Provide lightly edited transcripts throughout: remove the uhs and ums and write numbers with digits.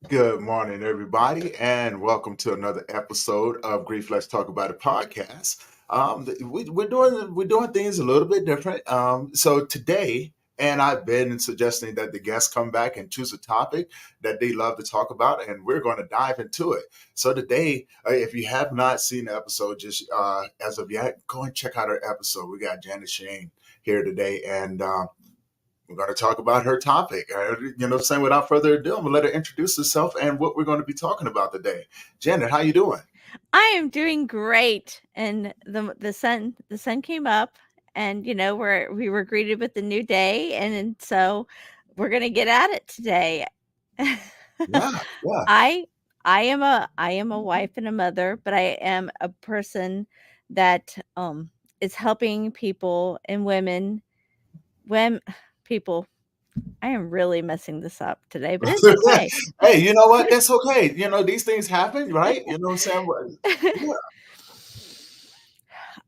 Good morning, everybody, and welcome to another episode of Grief Let's Talk About It podcast. We're doing things a little bit different. So today, and I've been suggesting that the guests come back and choose a topic that they love to talk about, and we're going to dive into it. So today, if you have not seen the episode, just as of yet, go and check out our episode. We got Janetschoen here today, and we're going to talk about her topic. Saying without further ado, I'm going to let her introduce herself and what we're going to be talking about today. Janet, how you doing? I am doing great, and the sun came up, and we were greeted with a new day, and so we're gonna get at it today. Yeah, yeah. I I am a wife and a mother, but I am a person that is helping people and when people. I am really messing this up today, but it's okay. Hey, you know what? That's okay. These things happen, right? You know what I'm saying? Yeah,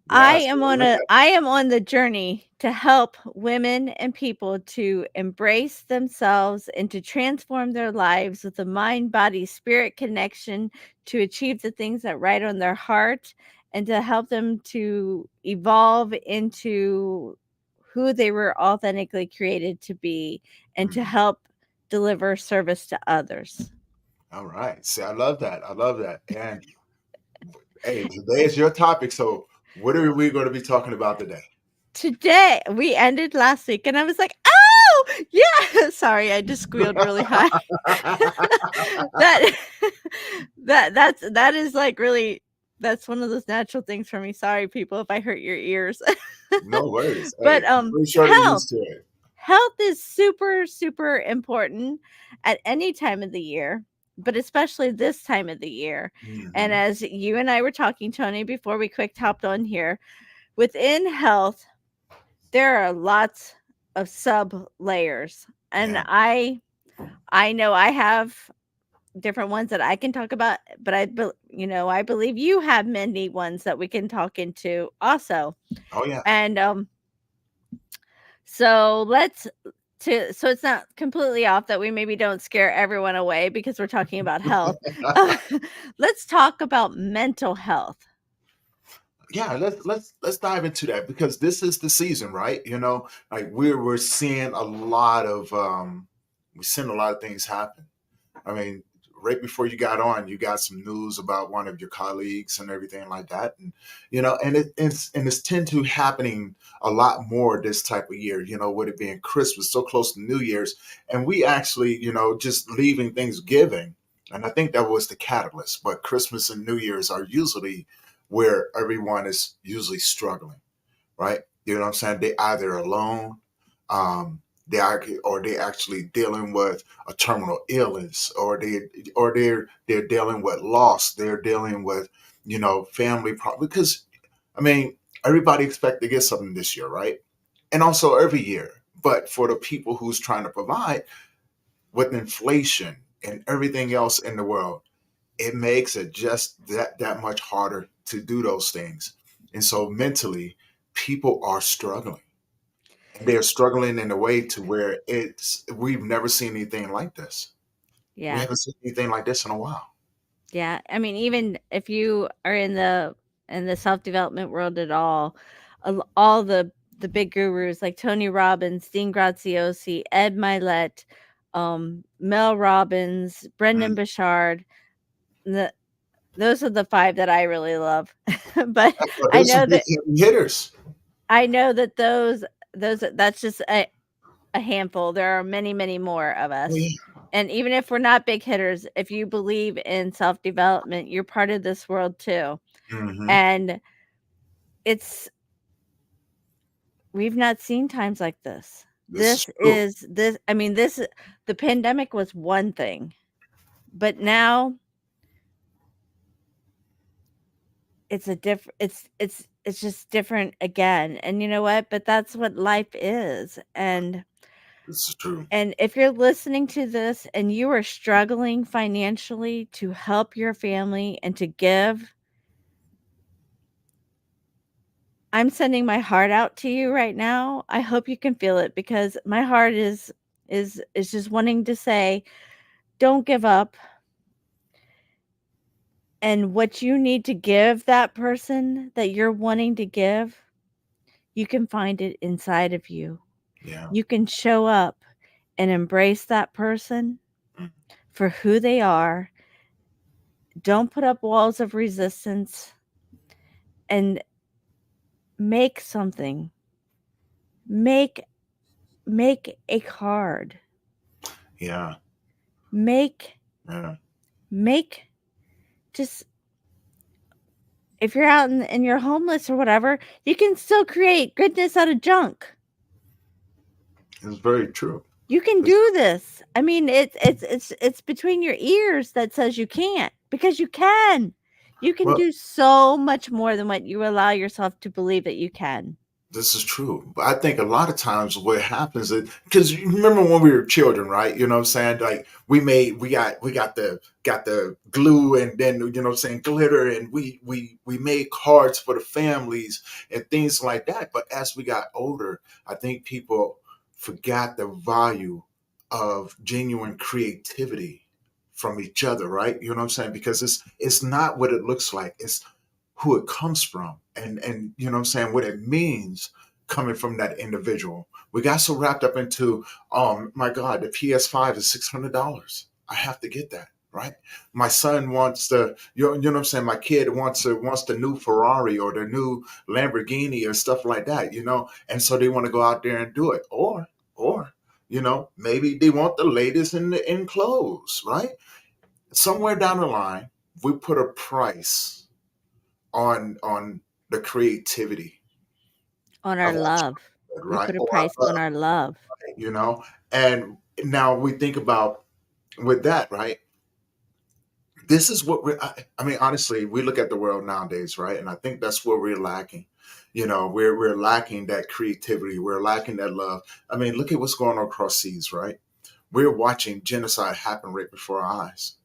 I yeah. So am on let a that, I am on the journey to help women and people to embrace themselves and to transform their lives with a mind, body, spirit connection to achieve the things that write on their heart and to help them to evolve into who they were authentically created to be and to mhm. help deliver service to others. All right. See, I love that. I love that. And hey, today is your topic. So what are we going to be talking about today? Today we ended last week and I was like, "Oh, yeah." Sorry, I just squealed really high. That that is like really that's one of those natural things for me. Sorry people if I hurt your ears. No worries. But Hey, pretty sure they're health used to it. health is super super important at any time of the year, but especially this time of the year. And Hmm. as you and I were talking, Tony, before we quick hopped on here, within health there are lots of sub layers, and Yeah. I know I have different ones that I can talk about, but I believe you have many ones that we can talk into also. Oh, yeah. And so so it's not completely off that we maybe don't scare everyone away because we're talking about health. Let's talk about mental health. Yeah, let's dive into that because this is the season, right? Like we're seeing a lot of we're seeing a lot of things happen. I mean, right before you got on, you got some news about one of your colleagues and everything like that, and it's tend to happening a lot more this type of year. With it being Christmas so close to New Year's, and we actually, just leaving Thanksgiving, and I think that was the catalyst. But Christmas and New Year's are usually where everyone is usually struggling, right? You know what I'm saying? They either alone, or they actually dealing with a terminal illness, or they're dealing with loss. They're dealing with family problems because I mean everybody expect to get something this year, right? And also every year. But for the people who's trying to provide with inflation and everything else in the world, it makes it just that much harder to do those things. And so mentally, people are struggling. And they're struggling in a way to where we've never seen anything like this. We Yeah. haven't seen anything like this in a while. Yeah, I mean, even if you are in the self-development world at all the big gurus like Tony Robbins, Dean Graziosi, Ed Milet, Mel Robbins, Brendan Mm. Burchard, the those are the 5 that I really love. But Well, I there's some know big that heavy hitters. those that's just a handful. There are many, many more of Oh, us. yeah. And even if we're not big hitters, if you believe in self-development, you're part of this world too. Hmm. And it's we've not seen times like this. This is true. I mean, the pandemic was one thing, but now it's just different again. And you know what? But that's what life is. This is true. And if you're listening to this and you are struggling financially to help your family and to give, I'm sending my heart out to you right now. I hope you can feel it because my heart is just wanting to say Don't give up. And what you need to give that person that you're wanting to give, you can find it inside of you. Yeah. You can show up and embrace that person Mm. for who they are. Don't put up walls of resistance and make something. Make make a card. Yeah. Make Yeah. make just if you're out and you're homeless or whatever, you can still create goodness out of junk. It's very true. You can It's, do this. I mean, it's between your ears that says you can't because you can. You can well, do so much more than what you allow yourself to believe that you can. this is true. But I think a lot of times what happens is because you remember when we were children, right? You know what I'm saying? Like we got the glue and then you know what I'm saying glitter and we made cards for the families and things like that. But as we got older, I think people forgot the value of genuine creativity from each other, right? You know what I'm saying? Because it's not what it looks like. It's who it comes from and you know what I'm saying what it means coming from that individual. We got so wrapped up into my God, the PS5 is $600. I have to get that, right? My son wants the you know what I'm saying, my kid wants the new Ferrari or the new Lamborghini or stuff like that, you know, and so they want to go out there and do it. Or you know, maybe they want the latest in clothes, right? Somewhere down the line, we put a price on the creativity On our of our love. childhood, We right? put a Or our price on love, our love. you know. And now we think about with that, right? This is what I mean, honestly, we look at the world nowadays, right? And I think that's where we're lacking. You know, we're lacking that creativity. We're lacking that love. I mean, look at what's going on across seas, right? We're watching genocide happen right before our eyes.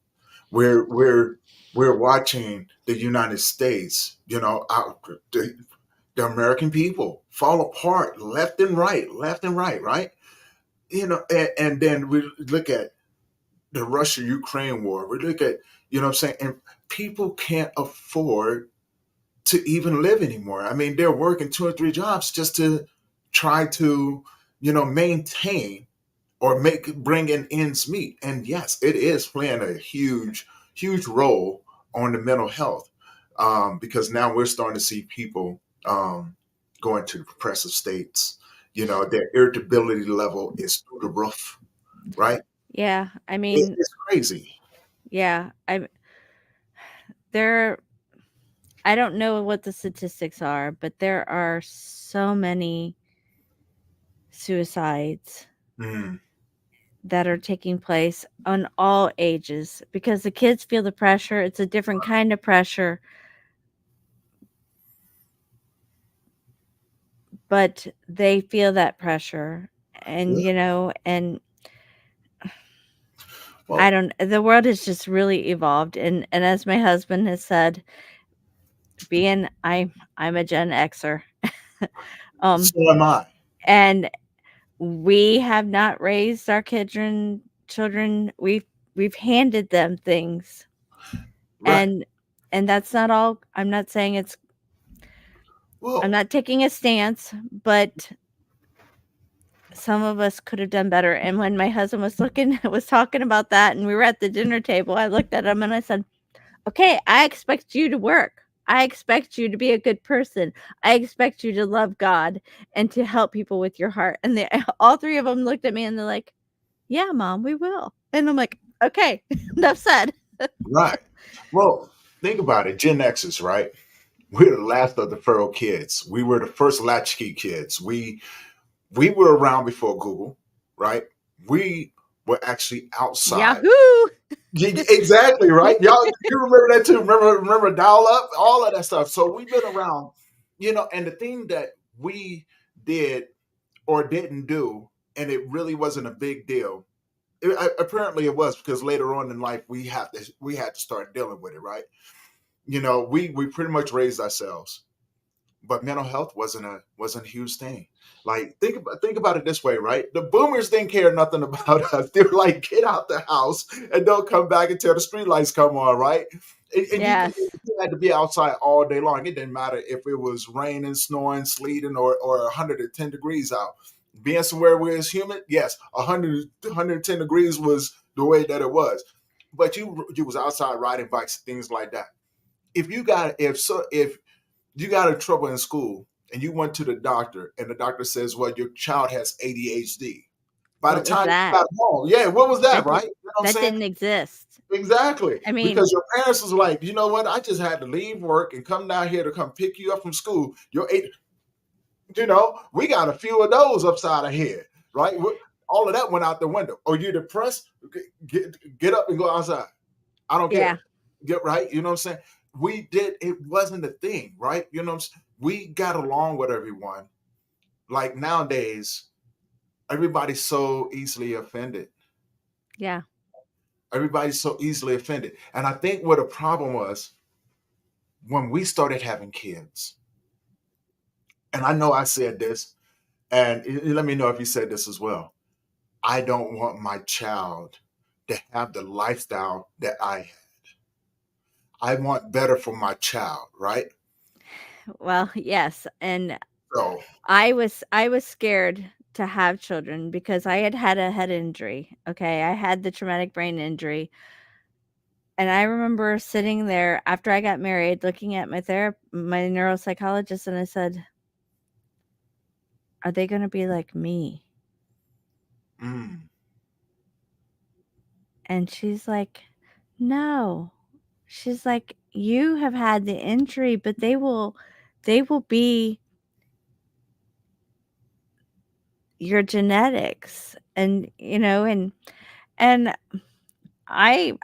We're watching the United States, you know, the American people fall apart left and right? You know, and then we look at the Russia Ukraine war. We look at, you know what I'm saying? And people can't afford to even live anymore. I mean, they're working two or three jobs just to try to, you know, maintain or bring in ends meet. And yes, it is playing a huge role on the mental health because now we're starting to see people go into depressive states. You know, their irritability level is through the roof, right? Yeah, I mean, It's crazy. yeah, there I don't know what the statistics are, but there are so many suicides Mm, that are taking place on all ages because the kids feel the pressure. It's a different kind of pressure, but they feel that pressure. And, yeah. and I Well, don't, the world has just really evolved. And as my husband has said, I'm a Gen Xer. um, so am I. and we have not raised our children. We've handed them things. Right. And that's not all. I'm Well, not taking a stance, but some of us could have done better. And when my husband was talking about that, and we were at the dinner table, I looked at him and I said, "Okay, I expect you to work. I expect you to be a good person. I expect you to love God and to help people with your heart." And they, all three of them looked at me and they're like, "Yeah, mom, we will." And I'm like, "Okay, enough said." right. Well, think about it. Gen X's, right? We're the last of the feral kids. We were the first latchkey kids. We were around before Google, right? We were actually outside. Yahoo! Exactly, right? Y'all, you remember that too? Remember dial up, all of that stuff. So we've been around, you know. And the thing that we did or didn't do, and it really wasn't a big deal. Apparently, it was because later on in life we had to start dealing with it, right? You know, we pretty much raised ourselves. but mental health wasn't a huge thing. Like think about it this way, right? The boomers didn't care nothing about us. They were like, get out the house and don't come back until the street lights come on, right? And Yes. you had to be outside all day long. It didn't matter if it was raining, snowing, sleeting, or 110 degrees out. Being somewhere where it's humid, yes, 110 degrees was the way that it was. But you was outside riding bikes, things like that. If you got in trouble in school and you went to the doctor and the doctor says, well, your child has ADHD. By the What was time you that? got home, yeah, what was that, That right? did You know what I'm that saying? didn't exist. Exactly. I mean, Because your parents was like, you know what? I just had to leave work and come down here to come pick you up from school. We got a few of those upside of here, right? All of that went out the window. Or you're depressed, get up and go outside. I don't yeah. care. Get right. You know what I'm saying? It wasn't a thing, right? You know what I'm saying? We got along with everyone. Like nowadays, everybody's so easily offended. Yeah. Everybody's so easily offended. And I think what the problem was when we started having kids, and I know I said this, and let me know if you said this as well. I don't want my child to have the lifestyle that I had. I want better for my child, right? Well, yes, and So, I was scared to have children because I had had a head injury, okay? I had the traumatic brain injury, and I remember sitting there after I got married looking at my neuropsychologist, and I said, "Are they gonna be like me?" mm, And she's like, "No." She's like, "You have had the injury, but they will be your genetics." And, and I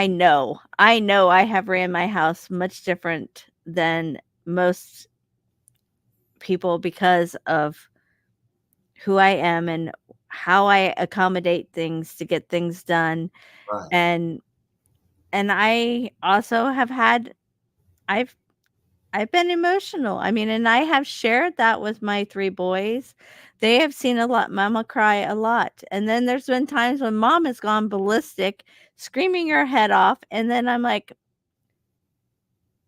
know. I know I have ran my house much different than most people because of who I am and how I accommodate things to get things done. right, And I also have had I've I've been emotional. I mean, and I have shared that with my 3 boys. They have seen a lot mama cry a lot. And then there's been times when mom has gone ballistic, screaming her head off, and then I'm like,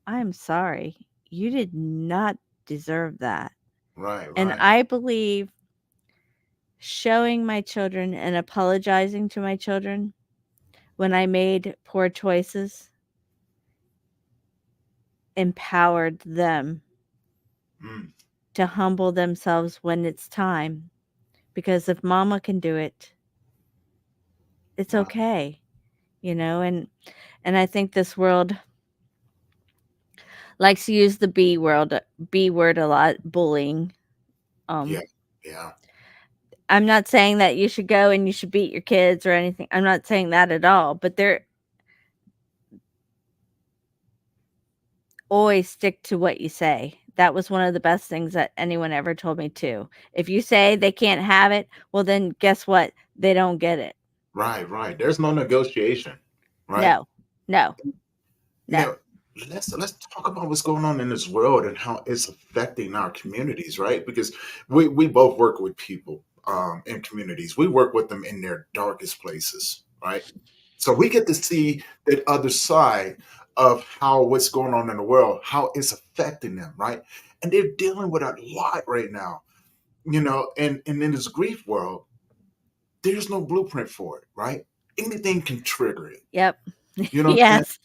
"I'm sorry. You did not deserve that." right, And right, I believe showing my children and apologizing to my children when I made poor choices empowered them mm, to humble themselves when it's time. Because if mama can do it, it's right, okay, and I think this world likes to use the B word a lot, bullying. yeah, Um, yeah, I'm not saying that you should go and you should beat your kids or anything. I'm not saying that at all, but they're always stick to what you say. That was one of the best things that anyone ever told me too. If you say they can't have it, well then guess what? They don't get it. right, right. There's no negotiation, right? No. No. You No. know, let's talk about what's going on in this world and how it's affecting our communities, right? Because we both work with people in communities. We work with them in their darkest places, right? So we get to see that other side of how what's going on in the world, how it's affecting them, right? And they're dealing with a lot right now, and in this grief world, there's no blueprint for it, right? Anything can trigger it. Yep. You know what I'm saying? Yes.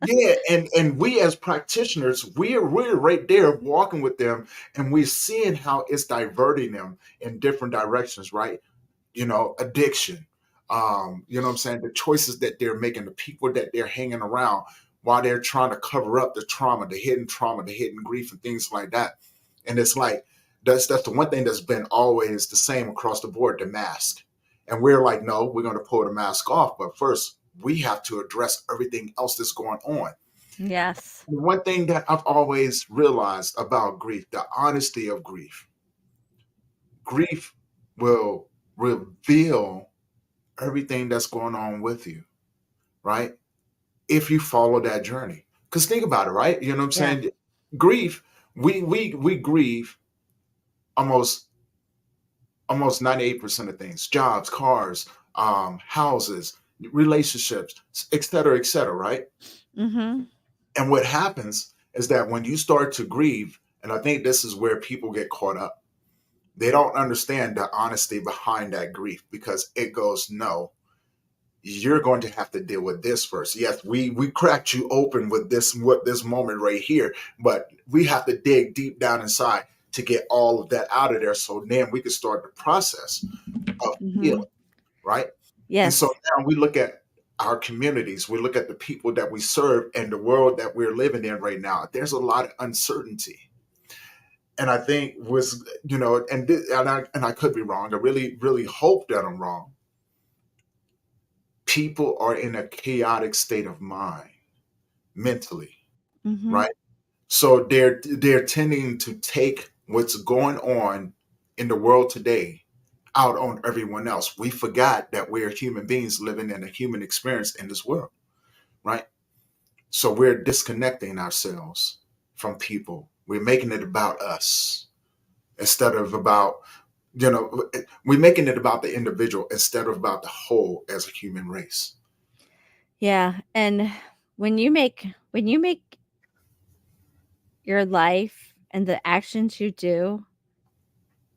Yeah, and we as practitioners, we're right there walking with them, and we're seeing how it's diverting them in different directions, right? Addiction. You know what I'm saying? The choices that they're making, the people that they're hanging around while they're trying to cover up the trauma, the hidden grief, and things like that. And it's like that's the one thing that's been always the same across the board, the mask. And we're like, no, we're gonna pull the mask off, but first we have to address everything else that's going on. Yes. One thing that I've always realized about grief, the honesty of grief will reveal everything that's going on with you, right? If you follow that journey. Because think about it, right? You know what I'm Yeah. saying? Grief, We grieve almost almost 98% of things: jobs, cars, houses, relationships, et cetera, right? Mhm. And what happens is that when you start to grieve, and I think this is where people get caught up, they don't understand the honesty behind that grief, because it goes, no, you're going to have to deal with this first. Yes, we cracked you open with this moment right here, but we have to dig deep down inside to get all of that out of there, so then we can start the process of healing, Mhm. right? And so Yes. now we look at our communities, we look at the people that we serve, and the world that we're living in right now. There's a lot of uncertainty, and I think was, and I could be wrong. I really hope that I'm wrong. People are in a chaotic state of mind mentally, Mhm. right? So they're tending to take what's going on in the world today out on everyone else. We forgot that we're human beings living in a human experience in this world, right? So we're disconnecting ourselves from people. We're making it about us instead of about, we're making it about the individual instead of about the whole as a human race. Yeah, and when you make your life and the actions you do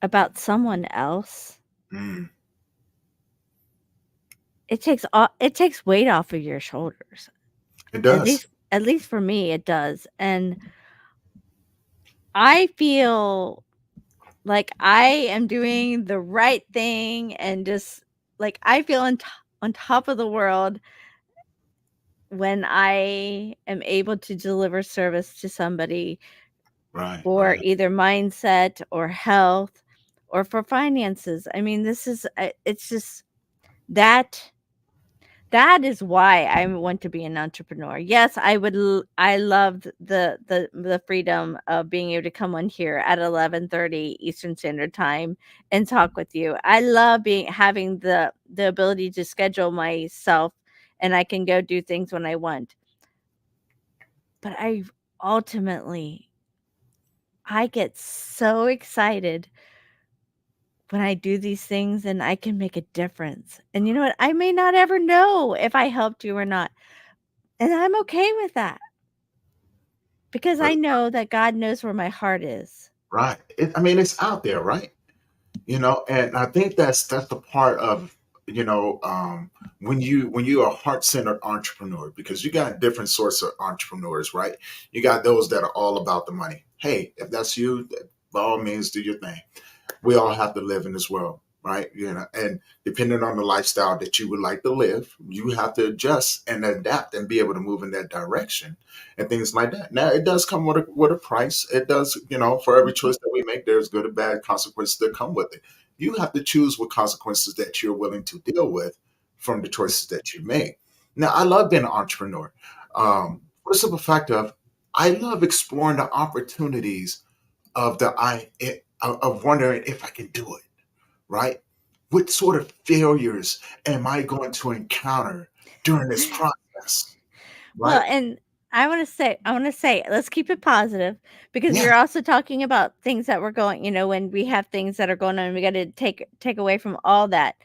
about someone else, Mm, it takes weight off of your shoulders. it At does. least at least for me it does. And I feel like I am doing the right thing and just like I feel on top of the world when I am able to deliver service to somebody Right, for right, either mindset or health or for finances. I mean, this is it's just that that is why I want to be an entrepreneur. Yes, I loved the freedom of being able to come on here at 11:30 Eastern Standard Time and talk with you. I love being having the ability to schedule myself and I can go do things when I want. But ultimately I get so excited when I do these things and I can make a difference. And you know what? I may not ever know if I helped you or not. And I'm okay with that because I but know that God knows where my heart is. right. I mean, it's out there, right? And I think that's the part of, when you are a heart-centered entrepreneur, because you got different sorts of entrepreneurs, right? You got those that are all about the money. Hey, if that's you, by all means, do your thing. We all have to live in this world, right? And depending on the lifestyle that you would like to live, you have to adjust and adapt and be able to move in that direction and things like that. Now, it does come with a price. It does, for every Mhm. choice that we make, there's good and bad consequences that come with it. You have to choose what consequences that you're willing to deal with from the choices that you make. Now, I love being an entrepreneur. For the simple fact of, I love exploring the opportunities of wondering if I can do it, right? What sort of failures am I going to encounter during this process, Well, right? and I want to say, let's keep it positive because Yeah, you're also talking about things that we're going, when we have things that are going on, we got to take away from all that,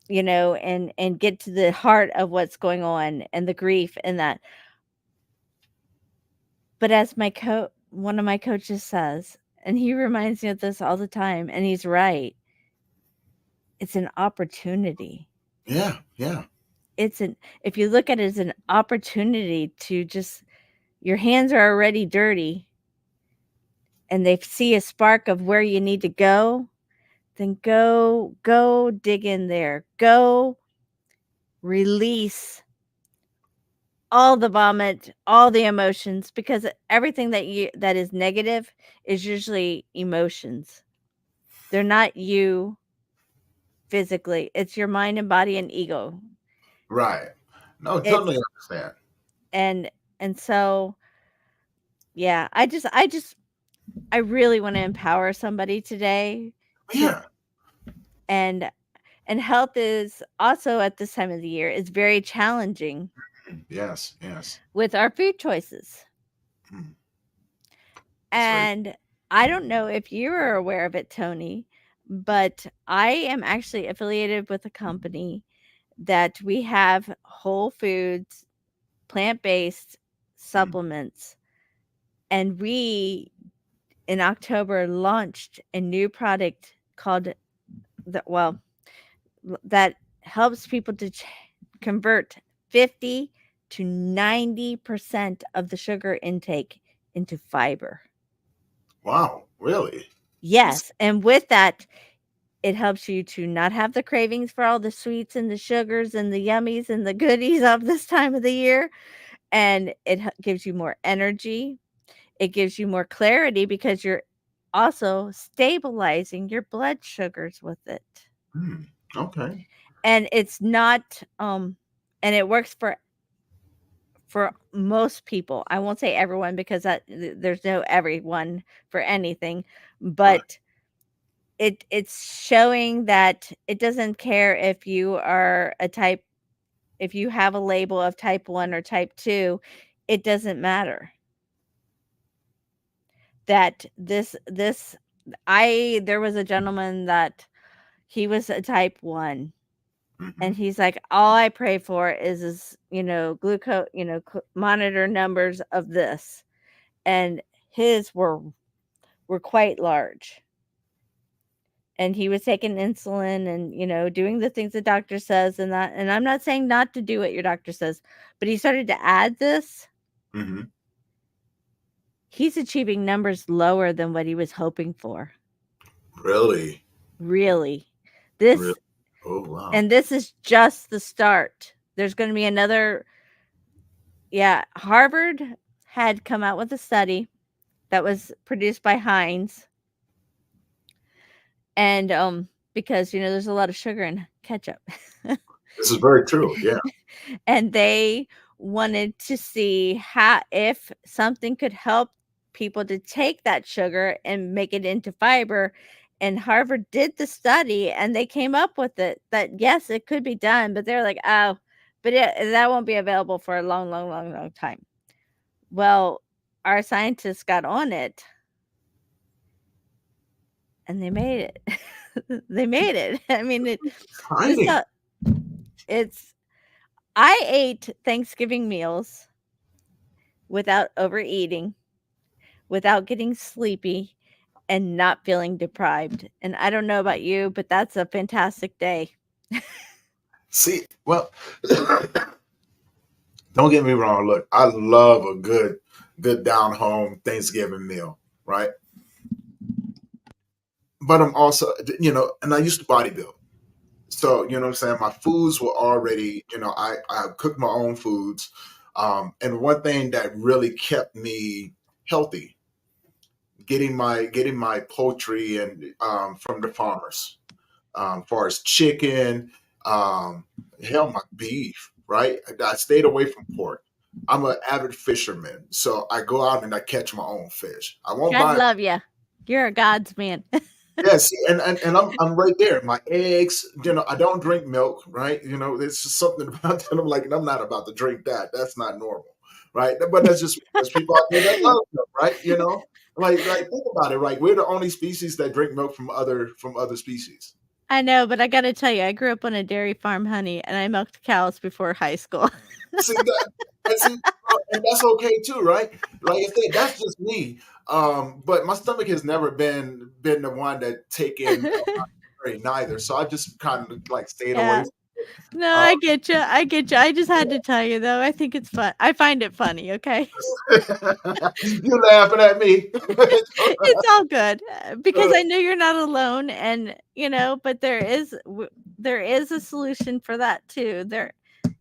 and get to the heart of what's going on and the grief and that. But as one of my coaches says, and he reminds me of this all the time, and he's right, it's an opportunity. yeah, yeah, It's an if you look at it as an opportunity to just your hands are already dirty and they see a spark of where you need to go, then go dig in there. Go release all the vomit, all the emotions because everything that is negative is usually emotions. They're not you physically. It's your mind and body and ego. right. No, It's totally understand. and and so yeah, I really want to empower somebody today to Yeah, and and health is also at this time of the year is very challenging yes, yes. with our food choices. Mm. That's very And I don't know if you're aware of it, Tony, but I am actually affiliated with a company that we have whole foods, plant-based mm, supplements, and we in October launched a new product called that helps people to convert 50 to 90% of the sugar intake into fiber. wow, really? That's Yes, and with that, it helps you to not have the cravings for all the sweets and the sugars and the yummies and the goodies of this time of the year, and it gives you more energy. It gives you more clarity because you're also stabilizing your blood sugars with it. mm, okay. And it's not and it works for most people. I won't say everyone because there's no everyone for anything, Right. but it's showing that it doesn't care if you are if you have a label of type 1 or type 2, it doesn't matter. That this I there was a gentleman that he was a type 1, and Hmm. he's like, "All I pray for is, glucose, monitor numbers of this." And his were quite large. And he was taking insulin and, doing the things the doctor says and that, and I'm not saying not to do what your doctor says, but he started to add this. Hmm. He's achieving numbers lower than what he was hoping for. Really? Really. Really? This Oh, wow. and this is just the start. There's going to be another. Yeah, Harvard had come out with a study that was produced by Heinz, and because there's a lot of sugar in ketchup. This is very true. Yeah. And they wanted to see how if something could help people to take that sugar and make it into fiber. And Harvard did the study and they came up with it that yes, it could be done, but they're like, oh, but that won't be available for a long, long, long, long time. Well, our scientists got on it and they made it. They made it. I mean, this Exciting. it's I ate Thanksgiving meals without overeating, without getting sleepy, and not feeling deprived. And I don't know about you, but that's a fantastic day. See, well, don't get me wrong. Look, I love a good down home Thanksgiving meal, right? But I'm also, and I used to bodybuild. So, you know what I'm saying? My foods were already, I cooked my own foods. And one thing that really kept me healthy, getting my poultry and from the farmers, far as chicken, um, hell, my beef, right? I stayed away from pork. I'm an avid fisherman, so I go out and I catch my own fish. I won't God buy. love you. You're a God's man. Yeah, see, and I'm right there. My eggs, I don't drink milk, right? There's just something about that. I'm like, and I'm not about to drink that. That's not normal, right? But that's just there's people out there that love milk, right? Like think about it, right? We're the only species that drink milk from other species. I know, but I gotta tell you, I grew up on a dairy farm, honey, and I milked cows before high school. See that, and that's okay too, right? Like I said, that's just me. But my stomach has never been the one that taken dairy neither. So I just kind of like stayed away. Yeah. No, Uh, I get you. I get you. I just had to tell you though. I think it's fun. I find it funny. Okay. you laughing at me? It's all good, because Uh, I know you're not alone and, but there is a solution for that too.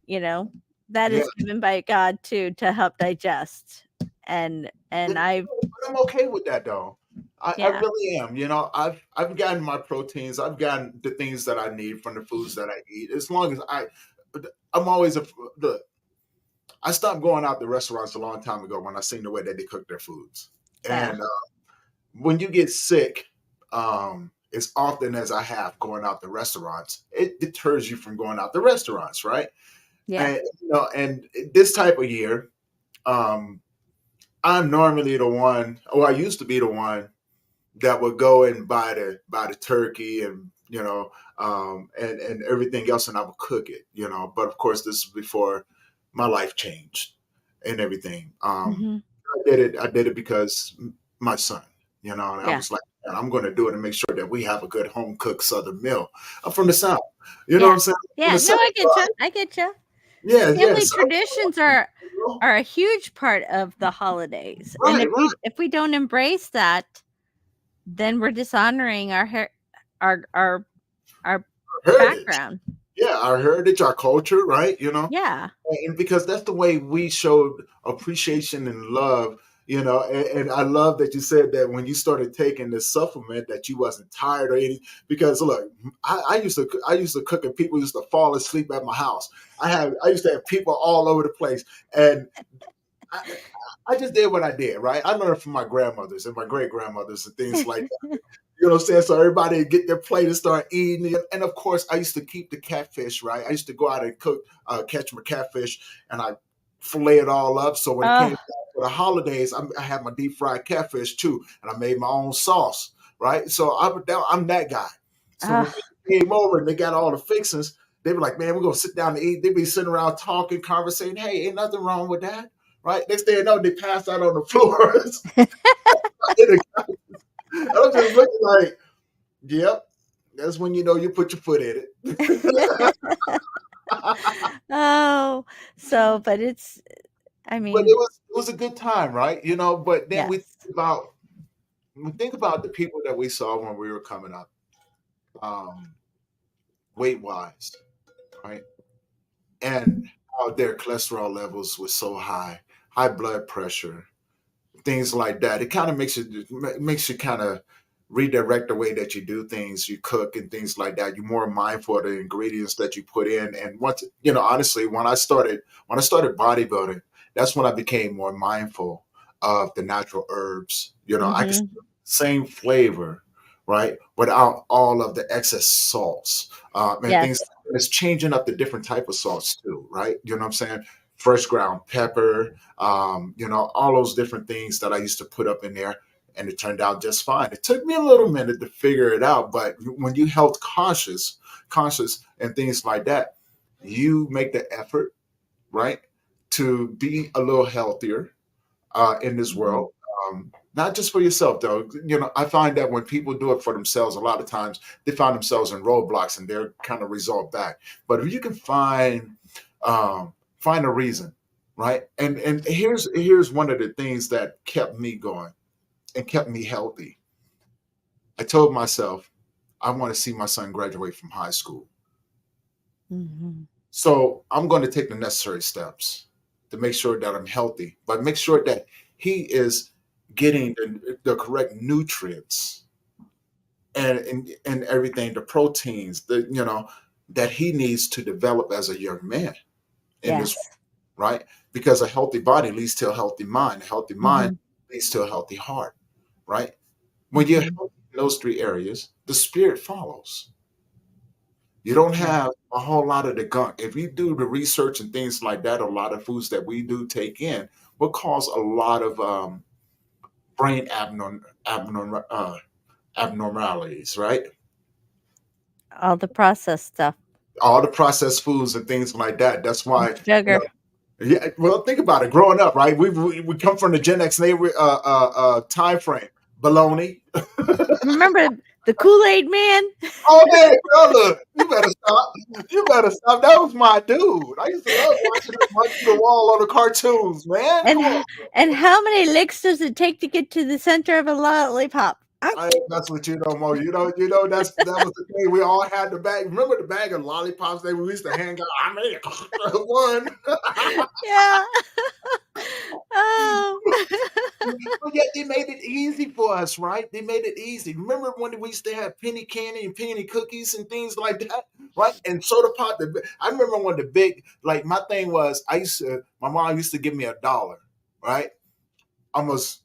You know, that yeah, is given by God too to help digest. And I've but I'm okay with that though. I yeah, really am. I've gotten my proteins. I've gotten the things that I need from the foods that I eat. As long as I'm always look. I stopped going out to restaurants a long time ago when I seen the way that they cook their foods. yeah, And when you get sick, as often as I have going out to restaurants, it deters you from going out to restaurants, right? yeah, And and this type of year, um, I'm normally the one, or I used to be the one that would go and buy the turkey and and everything else, and I would cook it. But of course, this is before my life changed and everything. Mhm. I did it because my son, and I Yeah. was like, "Man, I'm going to do it and make sure that we have a good home cooked Southern meal." I'm from the South, you know what Yeah. I'm saying? From Yeah. the No, South, I get you. I get you. yeah, yeah. Family So, traditions are a huge part of the holidays, and right, right. if we don't embrace that, then we're dishonoring our our our Heritage, background. yeah, our heritage, our culture, right? Yeah. And because that's the way we showed appreciation and love. And I love that you said that when you started taking this supplement that you wasn't tired or anything. Because look, I used to cook and people used to fall asleep at my house. I used to have people all over the place, and I, I just did what I did, right? I learned from my grandmothers and my great grandmothers and things like that. You know what I'm saying? So everybody would get their plate and start eating. And of course, I used to keep the catfish, right? I used to go out and catch my catfish, and I fillet it all up. So when it came Oh, down for the holidays, I had my deep fried catfish too, and I made my own sauce, right? So I'm that guy. So when oh, people came over and they got all the fixings, they were like, "Man, we're gonna sit down and eat." They'd be sitting around talking, conversating. Hey, ain't nothing wrong with that, right? Next thing you know, they passed out on the floor. And I'm just looking like, yep, that's when you know you put your foot in it. oh. So, but I But mean, it was a good time, right? But then yes. we think about the people that we saw when we were coming up, um, weight wise, right? And how their cholesterol levels were so high, high blood pressure, things like that. It kind of makes you kind of redirect the way that you do things, you cook and things like that. You're more mindful of the ingredients that you put in. And once honestly, when I started bodybuilding, that's when I became more mindful of the natural herbs. I could Mhm. same flavor, right, without all of the excess salts and things. Yes. It's changing up the different type of salts too, right? You know what I'm saying? Fresh ground pepper, all those different things that I used to put up in there, and it turned out just fine. It took me a little minute to figure it out, but when you health conscious and things like that, you make the effort, right, to be a little healthier in this Mhm. world. Not just for yourself, though. I find that when people do it for themselves, a lot of times they find themselves in roadblocks and they're kind of result back. But if you can find a reason, right? And here's one of the things that kept me going and kept me healthy. I told myself I want to see my son graduate from high school. Mhm. So I'm going to take the necessary steps to make sure that I'm healthy, but make sure that he is getting the correct nutrients and everything, the proteins, that he needs to develop as a young man in this, Yes. right? Because a healthy body leads to a healthy mind. A healthy mind Mhm. leads to a healthy heart, right? When you're Mhm. healthy in those three areas, the spirit follows. You don't Yeah. have a whole lot of the gunk. If you do the research and things like that, a lot of foods that we do take in will cause a lot of brain abnormalities, right? All the processed stuff. All the processed foods and things like that. That's why, Sugar. yeah. Well, think about it. Growing up, right? We come from the Gen X neighbor time frame. Baloney. Remember the Kool-Aid Man? Oh man, girl, look, you better stop. You better stop. That was my dude. I used to love watching him run through the wall on the cartoons, man. And Come on. and how many licks does it take to get to the center of a lollipop? I ain't messing with you no more. That was the thing. We all had the bag. Remember the bag of lollipops that we used to hang out? I made one. Yeah. Oh. But yet they made it easy for us, right? They made it easy. Remember when we used to have penny candy and penny cookies and things like that, right? And soda pop. I remember when the big, like my thing was, my mom used to give me $1, right? Almost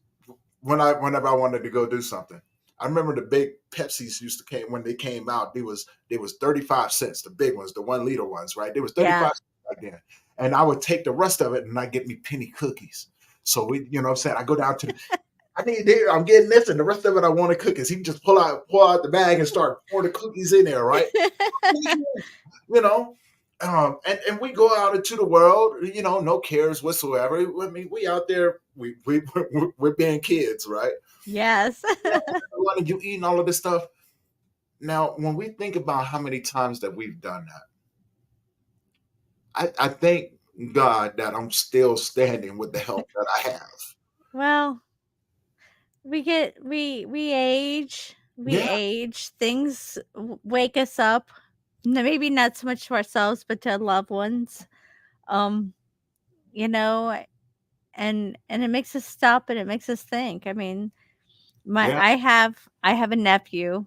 whenever I wanted to go do something. I remember the big Pepsis used to came when they came out. They was 35 cents, the big ones, the 1 liter ones, right? They was 35 Yeah. cents back then. And I would take the rest of it and I get me penny cookies. So we, you know what I'm saying? I go down to the, I need this, I'm getting this, and the rest of it I want to cook. Is he just pull out the bag and start pour the cookies in there, right? You know, and we go out into the world, you know, no cares whatsoever. I mean, we out there, we're being kids, right? Yes. You eating all of this stuff. Now, when we think about how many times that we've done that, I thank God that I'm still standing with the help that I have. Well, we age, Yeah, things wake us up. Maybe not so much to ourselves, but to loved ones. Um, you know, and it makes us stop and it makes us think. I mean, my yeah, I have a nephew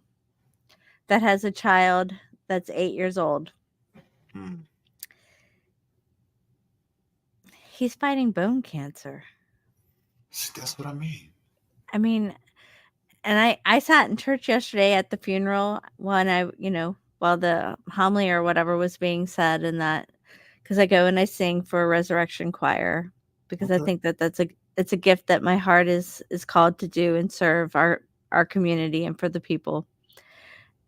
that has a child that's 8 years old. mm, He's fighting bone cancer. see, that's what I mean. I mean, and I sat in church yesterday at the funeral when while the homily or whatever was being said, and that, because I go and I sing for a resurrection choir, because I Okay, think that it's a gift that my heart is called to do and serve our community and for the people.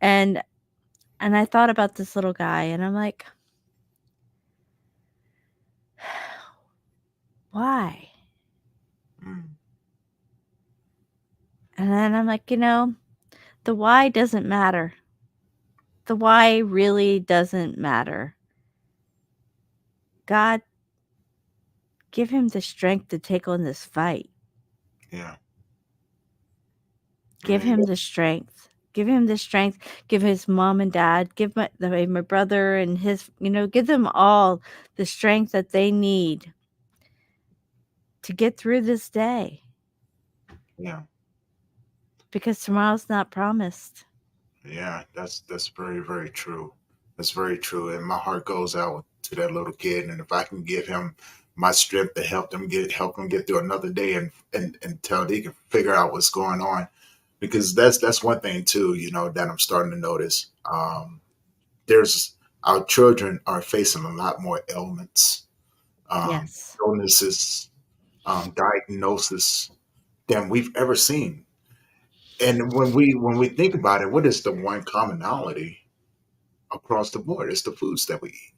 And I thought about this little guy, and I'm like, why? mm, And then I'm like, the why doesn't matter. The why really doesn't matter. God, give him the strength to take on this fight. yeah, I Give mean, him the strength. Give him the strength. Give his mom and dad. Give my brother and his, give them all the strength that they need to get through this day, yeah, because tomorrow's not promised. yeah. That's very very true. That's very true, and my heart goes out to that little kid. And if I can give him my strength to help him get through another day, and until he can figure out what's going on, because that's one thing too, you know, that I'm starting to notice. There's Our children are facing a lot more ailments, um, Yes. illnesses, diagnosis than we've ever seen. And when we think about it, what is the one commonality across the board? It's the foods that we eat.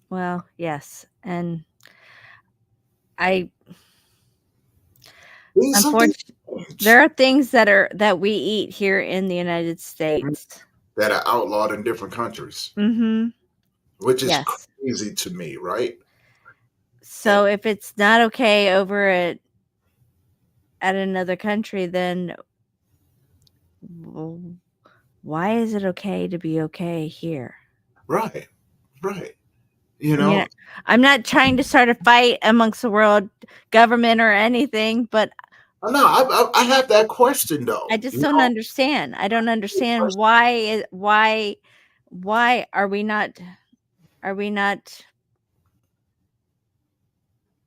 Well, yes. And I, Something unfortunately, there are things that we eat here in the United States. that are outlawed in different countries, Mhm. which is Yes. crazy to me, right? And So if it's not okay over at another country, then w why is it okay to be okay here? right, right, you I mean, know. I'm not trying to start a fight amongst the world government or anything, but No, I have that question I though. just You don't know, understand. I don't understand First, why are we not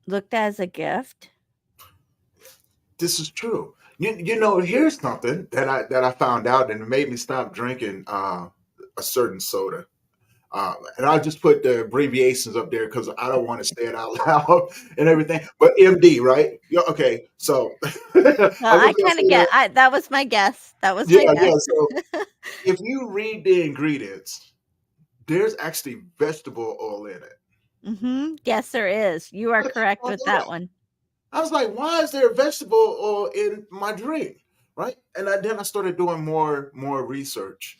looked as a gift? this is true. You know, here's something that I found out, and it made me stop drinking a certain soda. And I'll just put the abbreviations up there because I don't want to say it out loud and everything. But MD, right? Yeah, okay. So I'm just Well, I gonna kinda say that. that was my guess. That was Yeah, my yeah. guess. So if you read the ingredients, there's actually vegetable oil in it. Mhm. Yes, there is. You are How the heck correct did I with know that that? one. I was like, why is there vegetable oil in my drink? Right? And then I started doing more research.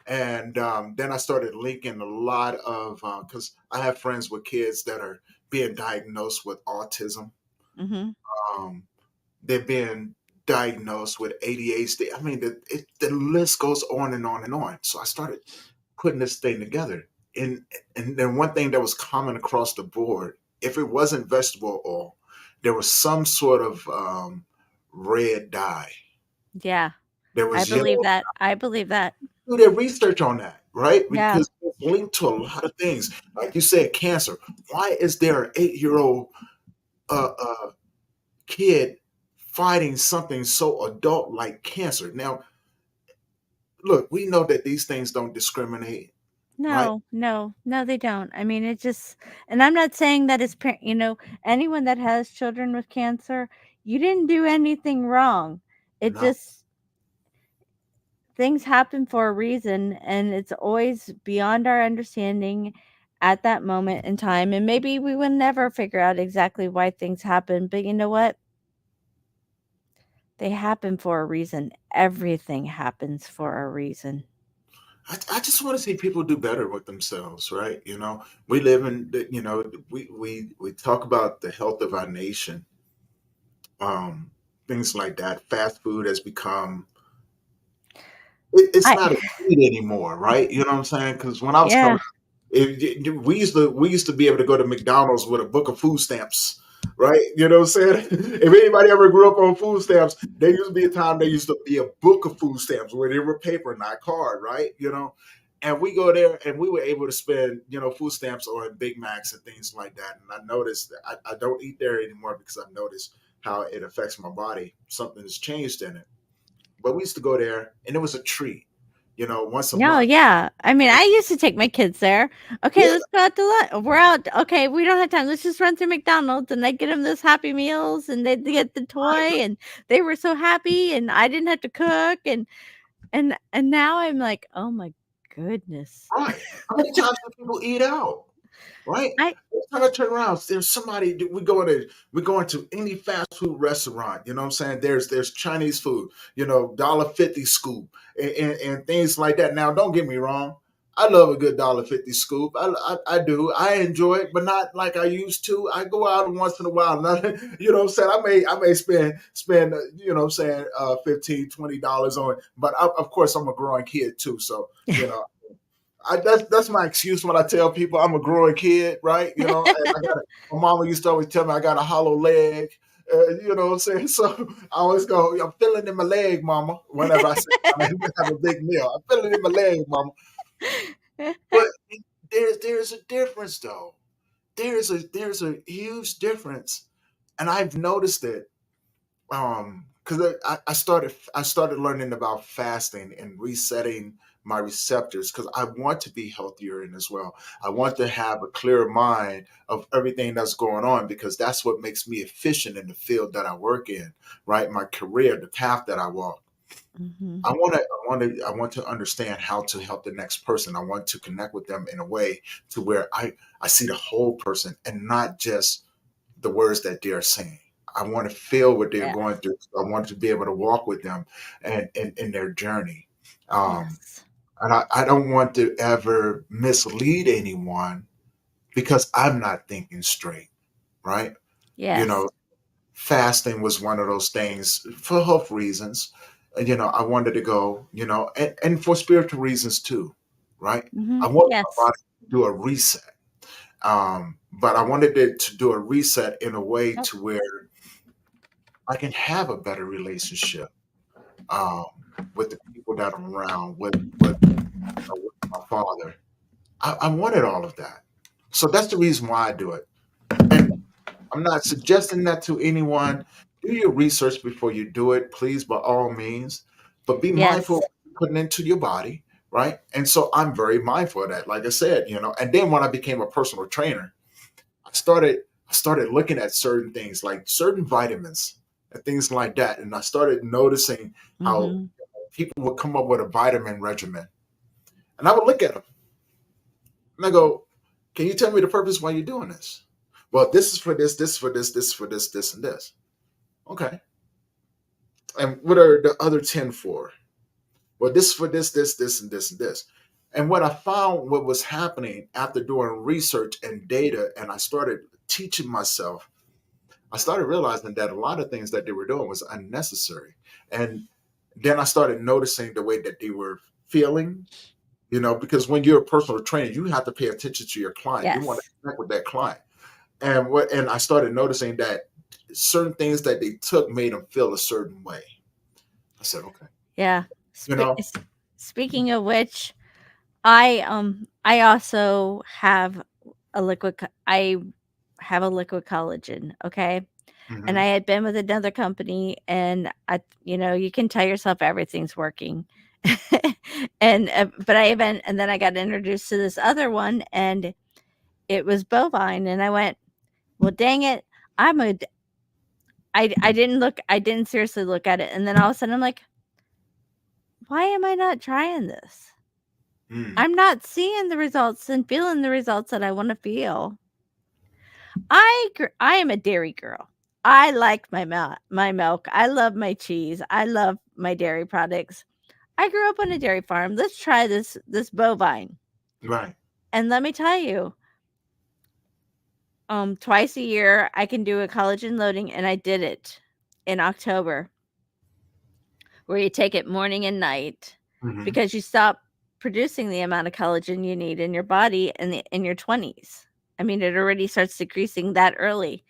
And then I started linking a lot of because I have friends with kids that are being diagnosed with autism. Mhm. Um, they're being diagnosed with ADHD. I mean, the list goes on and on and on. So I started putting this thing together. And and then one thing that was common across the board, if it wasn't vegetable oil, there was some sort of red dye. Yeah. There I was believe yellow. that. I believe that. Do their research on that, right? Yeah. Because it's linked to a lot of things. Like you said, cancer. Why is there an 8-year-old kid fighting something so adult like cancer? Now, look, we know that these things don't discriminate. right? No, no, no, they don't. I mean, it just, and I'm not saying that as anyone that has children with cancer, you didn't do anything wrong. It No, just, things happen for a reason, and it's always beyond our understanding at that moment in time. And maybe we will never figure out exactly why things happen, but you know what? They happen for a reason. Everything happens for a reason. I just want to see people do better with themselves, right? We live in, we talk about the health of our nation, um, things like that. Fast food has become, it's I not a treat anymore, right? You know what I'm saying? Because when I was coming, yeah. we used to be able to go to McDonald's with a book of food stamps, right? You know what I'm saying? If anybody ever grew up on food stamps, there used to be a time there used to be a book of food stamps where they were paper, not card, right? And we go there and we were able to spend, food stamps on Big Macs and things like that. And I noticed that I don't eat there anymore because I've noticed how it affects my body. Something has changed in it. But we used to go there and it was a treat, once a No, month. yeah. I mean, I used to take my kids there. Okay, Yeah, let's go out to lunch. We're out. Okay, we don't have time. Let's just run through McDonald's, and I get them those Happy Meals, and they get the toy, right, and they were so happy, and I didn't have to cook, and now I'm like, oh my goodness. right. How many times do people eat out? Right? I Every time I turn around, there's somebody. We go into any fast food restaurant. You know what I'm saying? There's Chinese food. $1.50 scoop and things like that. Now, don't get me wrong. I love a good $1.50 scoop. I do. I enjoy it, but not like I used to. I go out once in a while. Not, you know what I'm saying? I may spend you know what I'm saying, $15-$20 on it. But of course, I'm a growing kid too, so that's my excuse when I tell people I'm a growing kid, right? And my mama used to always tell me I got a hollow leg. You know what I'm saying? So I always go, I'm feeling in my leg, mama. Whenever I say I have a big meal, I'm feeling in my leg, mama. But there's a difference though. There's a huge difference, and I've noticed it because I started learning about fasting and resetting my receptors because I want to be healthier in as well. I want to have a clearer mind of everything that's going on because that's what makes me efficient in the field that I work in, right? My career, the path that I walk. Mhm. I want to understand how to help the next person. I want to connect with them in a way to where I see the whole person and not just the words that they're saying. I want to feel what they're Yeah. going through. I want to be able to walk with them and in their journey. Um, Yes. and I don't want to ever mislead anyone because I'm not thinking straight, right? You Yes. know, fasting was one of those things for health reasons. I wanted to go, and for spiritual reasons too, right? I Mhm. wanted my Yes. body to do a reset. But I wanted it to do a reset in a way Yep. to where I can have a better relationship um, with the people that I'm around, with my father. I wanted all of that. So that's the reason why I do it. And I'm not suggesting that to anyone. Do your research before you do it, please, by all means. But be mindful of Yes. what you're putting into your body, right? And so I'm very mindful of that. Like I said, and then when I became a personal trainer, I started I started looking at certain things like certain vitamins and things like that, and I started noticing how Mhm. people would come up with a vitamin regimen, and I would look at them and I go, "Can you tell me the purpose why you're doing this?" Well, this is for this, this is for this, this is for this, this and this. Okay, and what are the other 10 for? Well, this is for this, and this and this. And what I found, what was happening after doing research and data, and I started teaching myself, I started realizing that a lot of things that they were doing was unnecessary. And then I started noticing the way that they were feeling, because when you're a personal trainer, you have to pay attention to your client. You want to Yes. connect with that client. And I started noticing that certain things that they took made them feel a certain way. I said, okay, Yeah. you know, Speaking of which, I also have I have a liquid collagen, okay? And I hmm had been with another company, and you can tell yourself everything's working. And but and then I got introduced to this other one, and it was bovine, and I went, well, dang it, I'm a I didn't seriously look at it, and then all of a sudden I'm like, why am I not trying this? Mm, I'm not seeing the results and feeling the results that I want to feel. I am a dairy girl. I like my milk. I love my cheese. I love my dairy products. I grew up on a dairy farm. Let's try this bovine. right. And let me tell you, twice a year I can do a collagen loading, and I did it in October, where you take it morning and night Hmm. because you stop producing the amount of collagen you need in your body in your 20s. I mean, it already starts decreasing that early.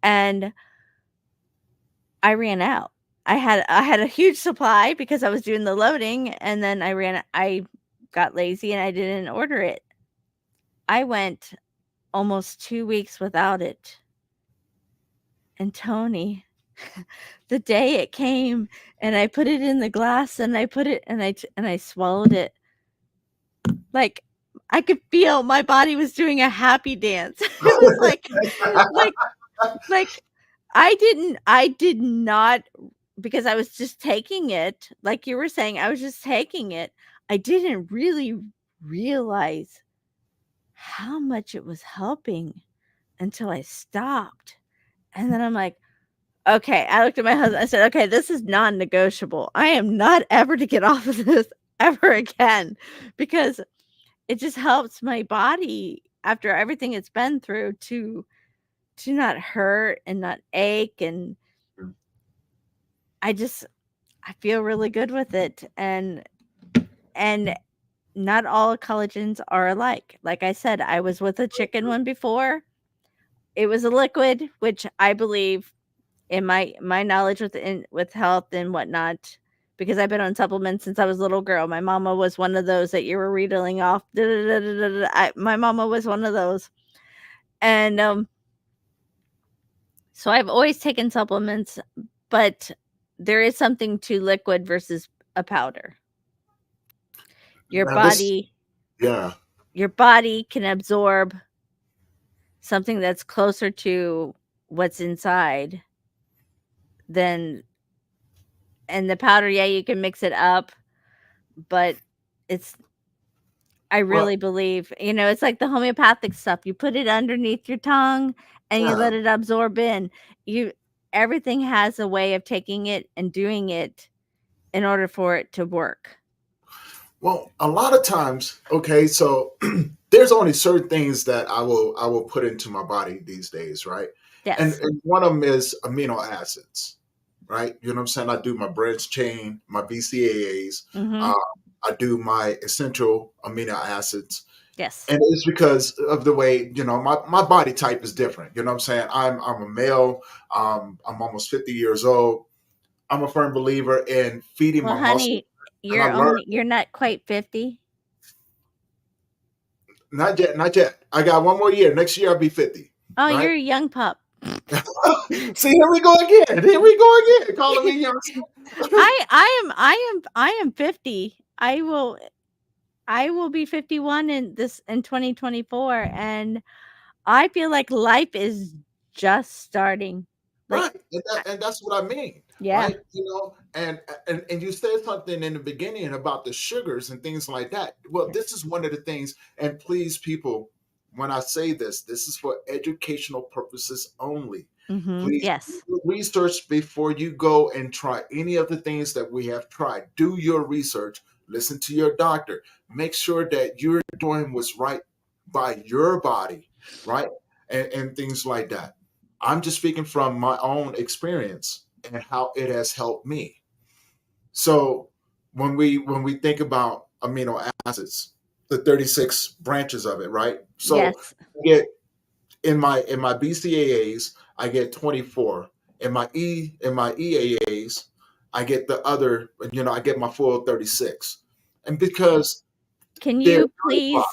And I ran out. I had a huge supply because I was doing the loading, and then I got lazy and I didn't order it. I went almost 2 weeks without it. And Tony, the day it came and I put it in the glass and I put it and I swallowed it, like, I could feel my body was doing a happy dance. It was like like I did not, because I was just taking it, like you were saying, I was just taking it. I didn't really realize how much it was helping until I stopped. And then I'm like, okay, I looked at my husband. I said, okay, this is non negotiable. I am not ever to get off of this ever again, because it just helps my body after everything it's been through to not hurt and not ache. And I just, I feel really good with it. And not all collagens are alike. Like I said, I was with a chicken one before. It was a liquid, which I believe, in my knowledge with health and whatnot, because I've been on supplements since I was a little girl. My mama was one of those that you were reading off. My mama was one of those, and so I've always taken supplements, but there is something to liquid versus a powder. Your Now this, body yeah. your body can absorb something that's closer to what's inside than, and the powder, yeah, you can mix it up, but it's, I Well, really believe, it's like the homeopathic stuff. You put it underneath your tongue and you yeah. let it absorb in. You Everything has a way of taking it and doing it in order for it to work. Well, a lot of times, okay, so there's only certain things that I will put into my body these days, right? And, Yes. and one of them is amino acids, right? You know what I'm saying? I do my branch chain, my BCAAs, uh, Mhm. I do my essential amino acids, Yes. and it's because of the way, my body type is different. You know what I'm saying? I'm a male. I'm almost 50 years old. I'm a firm believer in feeding Well, my muscle, honey, and I learned. you're not quite 50. Not yet, not yet. I got one more year. Next year I'll be 50. Oh, Right? you're a young pup. See, here we go again. Here we go again. Calling me young. I am 50. I will be 51 in 2024, and I feel like life is just starting. Like, Right. And, I, and that's what I mean. yeah. Right. And you said something in the beginning about the sugars and things like that. Well, this Yes. is one of the things, and please, people, when I say this is for educational purposes only. Mhm. Please do Yes. your research before you go and try any of the things that we have tried. Do your research, listen to your doctor, make sure that you're doing what's right by your body, right? And things like that. I'm just speaking from my own experience and how it has helped me. So when we think about amino acids, the 36 branches of it, right? So Yes. I get in my BCAAs, I get 24. In my EAAs, I get the other, I get my full 36. And because Can they're you please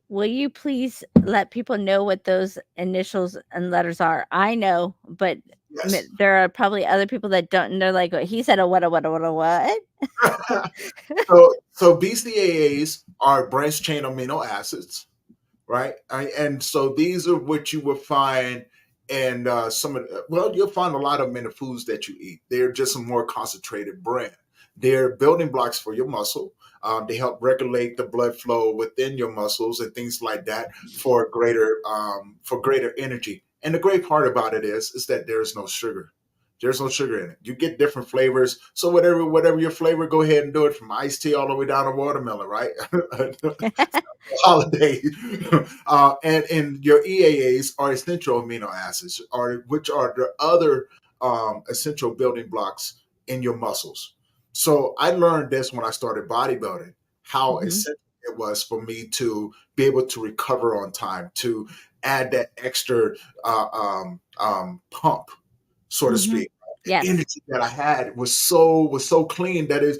will you please let people know what those initials and letters are? I know, but Yes. there are probably other people that don't, and they're like, "He said a what, a what?" So BCAAs are branched chain amino acids, right? And so these are what you will find in some of well, you'll find a lot of them in the foods that you eat. They're just a more concentrated brand. They're building blocks for your muscle. They help regulate the blood flow within your muscles and things like that for greater energy. And the great part about it is that there's no sugar. There's no sugar in it. You get different flavors. So whatever your flavor, go ahead and do it from iced tea all the way down to watermelon, right? Holiday. And your EAAs are essential amino acids, which are the other essential building blocks in your muscles. So I learned this when I started bodybuilding, how Mhm, essential it was for me to be able to recover on time, to add that extra pump, so to mhm. speak. The Yes, energy that I had was so clean that is,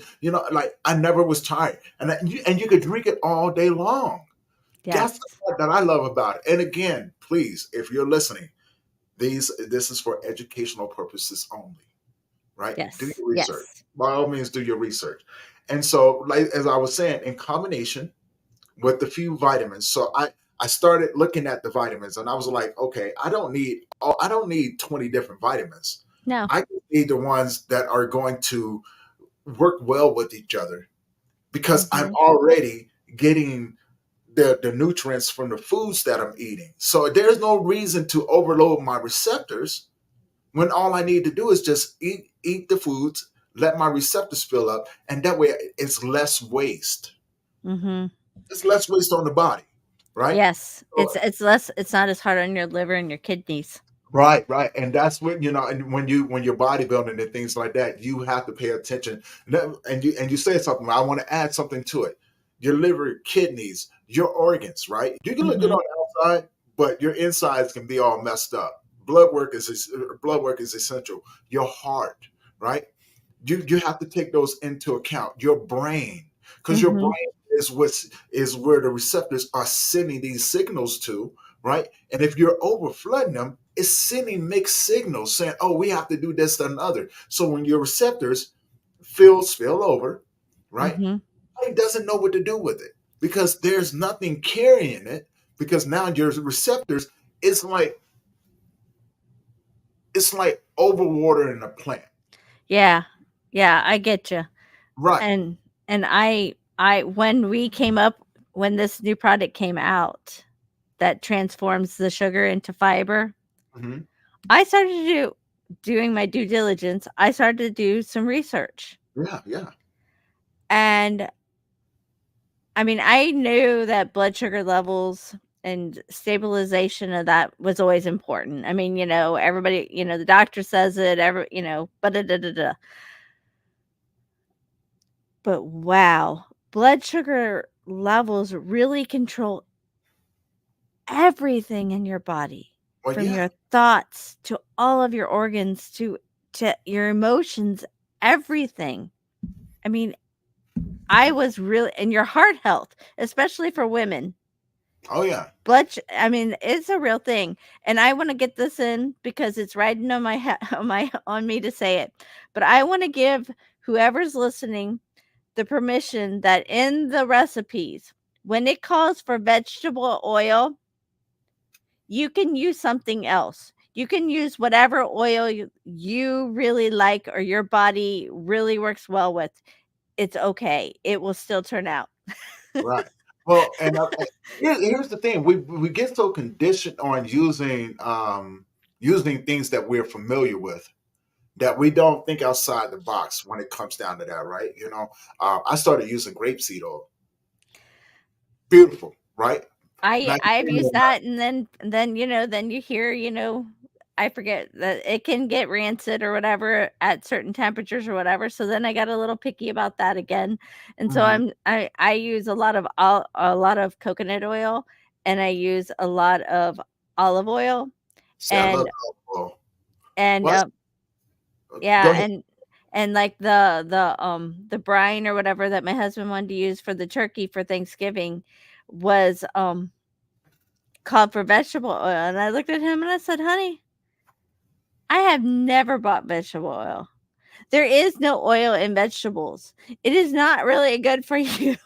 like I never was tired, and you could drink it all day long. That's the yes, part that I love about it. And again, please, if you're listening, this is for educational purposes only, right? Do yes, your research. yes. By all means, do your research. And so, like as I was saying, in combination with a few vitamins, so I started looking at the vitamins, and I was like, okay, I don't need 20 different vitamins. No. I need the ones that are going to work well with each other because I'm Mhm, already getting the nutrients from the foods that I'm eating. So there's no reason to overload my receptors when all I need to do is just eat the foods, let my receptors fill up, and that way it's less waste. mhm. It's less waste on the body, right? Yes, So it's not as hard on your liver and your kidneys. right, right, and that's what and when you're bodybuilding and things like that, you have to pay attention. And you say something. I want to add something to it. Your liver, kidneys, your organs, right? You can look good Mhm, on the outside, but your insides can be all messed up. Blood work is essential. Your heart, right? You have to take those into account. Your brain, because your mhm, brain is where the receptors are sending these signals to, right? And if you're over flooding them, it's sending mixed signals saying, "Oh, we have to do this and another." So when your receptors spill over, right? mhm. It doesn't know what to do with it because there's nothing carrying it. Because now your receptors, it's like overwatering a plant, Yeah, yeah, I get you. right? And I when we came up when this new product came out that transforms the sugar into fiber, Hmm. I started doing my due diligence. I started to do some research. Yeah, yeah. And I mean, I knew that blood sugar levels and stabilization of that was always important. I mean, everybody, the doctor says it, but da, da, da, da. But wow, blood sugar levels really control everything in your body, Well, from yeah. your thoughts to all of your organs to your emotions, everything. I mean, I was really and your heart health, especially for women. Oh, yeah. I mean, it's a real thing, and I wanna get this in because it's riding on my on me to say it, but I wanna give whoever's listening the permission that in the recipes, when it calls for vegetable oil, you can use something else. You can use whatever oil you really like or your body really works well with. It's okay. It will still turn out. Right. Well, and here's the thing: we get so conditioned on using things that we're familiar with that we don't think outside the box when it comes down to that, right? I started using grapeseed oil. Beautiful, right? I've used Nicotinamide. that, and then you hear, I forget that it can get rancid or whatever at certain temperatures or whatever, so then I got a little picky about that again, and so Mhm. I use a lot of coconut oil, and I use a lot of olive oil, See, I love and olive oil. and, Well, go yeah, ahead. and, like, the brine or whatever that my husband wanted to use for the turkey for Thanksgiving was, called for vegetable oil, and I looked at him and I said, "Honey, I have never bought vegetable oil. There is no oil in vegetables. It is not really good for you.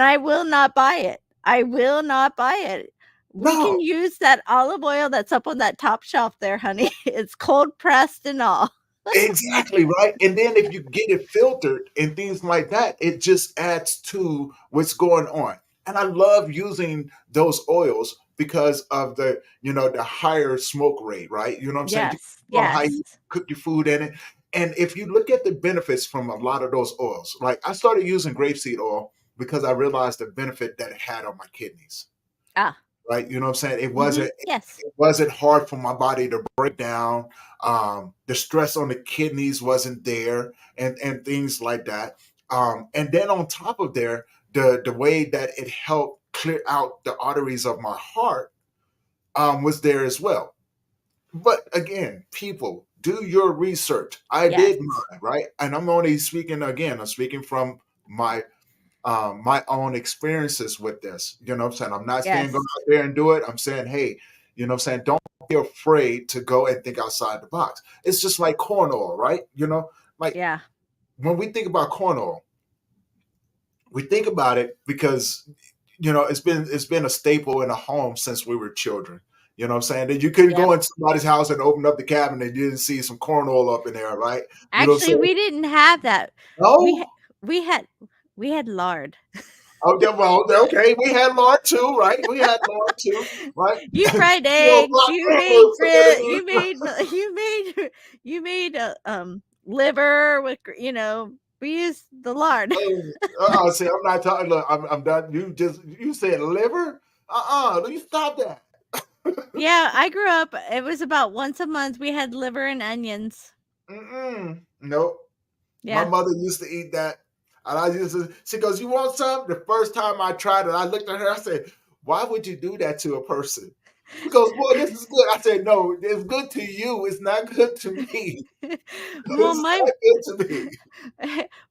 I will not buy it. I will not buy it. We can No, use that olive oil that's up on that top shelf there, honey. It's cold pressed and all. exactly, right? And then if you get it filtered and things like that, it just adds to what's going on. And I love using those oils because of the higher smoke rate, right? You know what I'm saying? You Yes, control how you yes. cook your food in it. And if you look at the benefits from a lot of those oils, like I started using grapeseed oil because I realized the benefit that it had on my kidneys, Ah, right? You know what I'm saying? It mhm, wasn't yes. it wasn't hard for my body to break down. The stress on the kidneys wasn't there, and things like that. And then on top of there, the way that it helped clear out the arteries of my heart was there as well. But again, people, do your research. I Yes. did mine, right? And I'm only speaking again. I'm speaking from my own experiences with this. You know what I'm saying? I'm not saying go Yes. out there and do it. I'm saying, hey, you know what I'm saying? Don't be afraid to go and think outside the box. It's just like corn oil, right? Like Yeah. when we think about corn oil, we think about it because it's been a staple in a home since we were children. You know what I'm saying? That you couldn't Yep. go into somebody's house and open up the cabinet and you didn't see some corn oil up in there, right? You know what I'm Actually, saying? we didn't have that. We ha No? we had we had lard. Oh, yeah, well, okay, we had lard too, right? We had lard too, right? You fried eggs, Black you made peppers. you made, liver with we used the lard. See, I'm not talking. Look, I'm done. You said liver. You stop that. Yeah, I grew up it was about once a month we had liver and onions. Nope. My Yeah. mother used to eat that, and I used to. She goes, "You want some?" The first time I tried it, I looked at her. I said, "Why would you do that to a person?" She goes, "Boy, this is good." I said, "No, it's good to you. It's not good to me. Well, It's not good to me."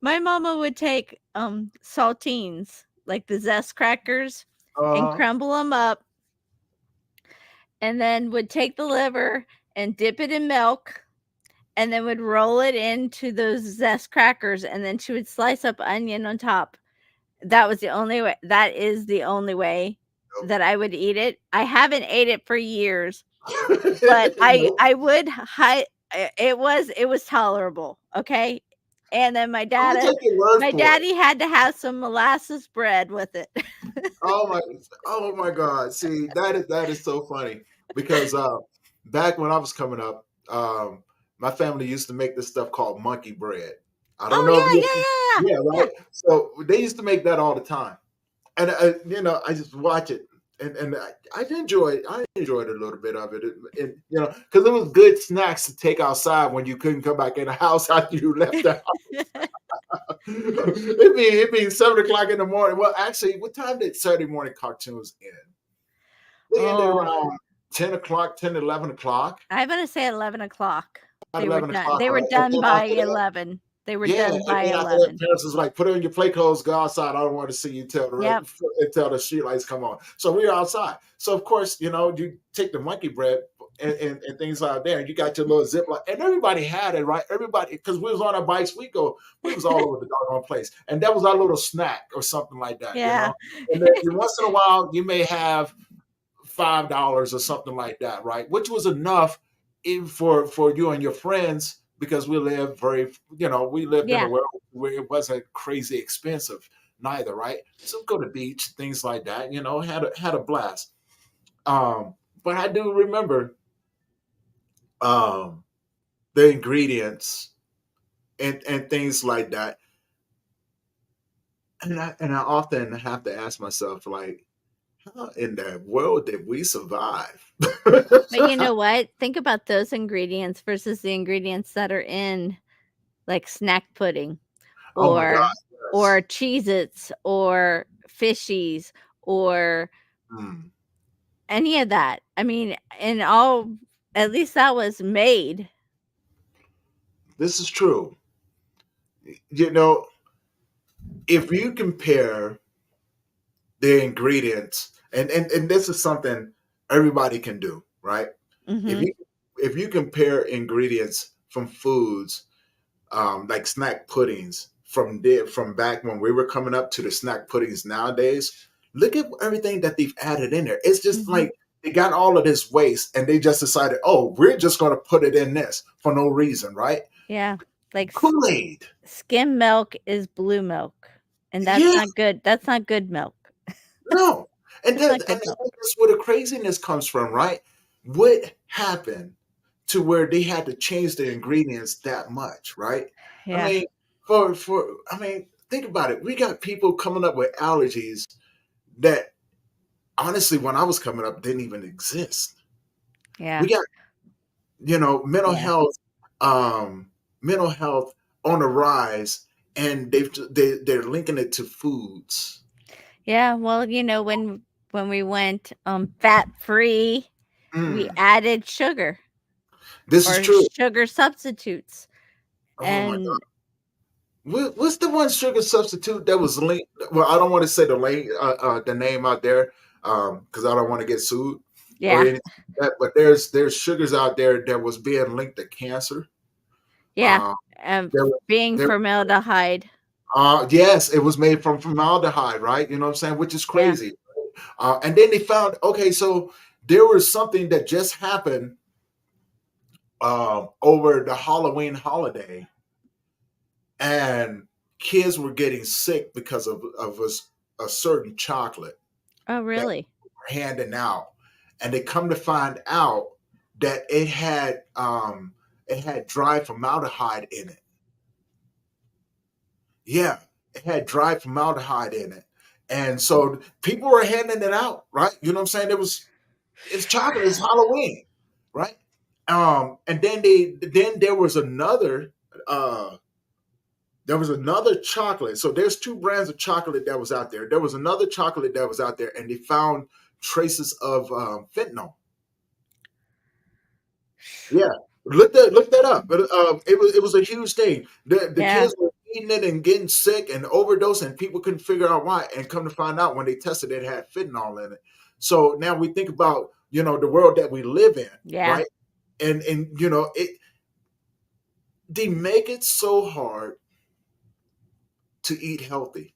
my mama would take, saltines, like the zest crackers, and Uh, crumble them up, and then would take the liver and dip it in milk, and then would roll it into those zest crackers, and then she would slice up onion on top. That is the only way that I would eat it. I haven't ate it for years, but I nope. I would hi it was tolerable, okay? And then I'm gonna take your word my for it. daddy had to have some molasses bread with it. Oh my, oh my God! See, that is so funny because back when I was coming up, my family used to make this stuff called monkey bread. I don't know if Oh, you, yeah, yeah, yeah, yeah, yeah. right. So they used to make that all the time, and I just watch it, and I enjoy it. I enjoyed a little bit of it, and because it was good snacks to take outside when you couldn't come back in the house after you left the house. Yeah. It'd be 7 o'clock in the morning. Well, actually, what time did Saturday morning cartoons end? They ended Oh, around 10 o'clock, 10, 11 o'clock. I'm gonna say 11 o'clock. About 11 o'clock, They were right? And done then by after that, 11. They were yeah, done and by then after that, 11. parents was like, put on your play clothes, go outside. I don't want to see you Yep. until the street lights come on. So we were outside. So of course, you take the monkey bread and things out there, and you got your little ziploc, and everybody had it, right? Everybody, because we was on our bikes, we was all over the doggone place, and that was our little snack or something like that, Yeah. And then once in a while, you may have $5 or something like that, right? Which was enough even for you and your friends because we lived in a Yeah. world where it wasn't crazy expensive neither, right? So go to the beach, things like that, had a blast. Um, but I do remember um the ingredients and things like that. And I often have to ask myself, like, how in the world did we survive? But you know what? Think about those ingredients versus the ingredients that are in, like, snack pudding Oh my God, or yes. Cheez-Its or Fishies or Mm, any of that. I mean, and all at least that was made. this is true. You know, if you compare the ingredients, and this is something everybody can do, right? If Mhm. you if you compare ingredients from foods, like snack puddings from back when we were coming up to the snack puddings nowadays, look at everything that they've added in there. It's just Mhm. like they got all of this waste and they just decided, oh, we're just going to put it in this for no reason, right? Yeah. Like Kool Aid. skim milk is blue milk, and that's Yeah, not good. That's not good milk. no. And That's that, not and good milk. that's where the craziness comes from, right? What happened to where they had to change the ingredients that much, right? I Yeah. mean, I mean, think about it. We got people coming up with allergies that honestly, when I was coming up, didn't even exist. Yeah. We got, mental Yeah. health, um, mental health on the rise, and they're linking it to foods. Yeah, well, when we went, fat-free, we Mm, added sugar this is or true. sugar substitutes, Oh my and What's the one sugar substitute that was linked? Well, I don't want to say the name out there, because I don't want to get sued or yeah, anything like that. But there's sugars out there that was being linked to cancer. yeah, Uh, um, there, being there, formaldehyde. yes, it was made from formaldehyde, right? You know what I'm saying? Which is Yeah. crazy. And then they found, okay, so there was something that just happened over the Halloween holiday, and kids were getting sick because of a certain chocolate Oh, that really? we're handing out, and they come to find out that it had dry formaldehyde in it. Yeah, it had dry formaldehyde in it, and so people were handing it out, right? You know what I'm saying? It's chocolate, it's Halloween, right? And then uh there was another chocolate. So there's two brands of chocolate that was out there. There was another chocolate that was out there, and they found traces of yeah, look that up. But it was a huge thing. The Yeah. kids were eating it and getting sick and overdosing, and people couldn't figure out why. And come to find out when they tested it, it had fentanyl in it. So now we think about the world that we live in, Yeah. right? And they make it so hard to eat healthy.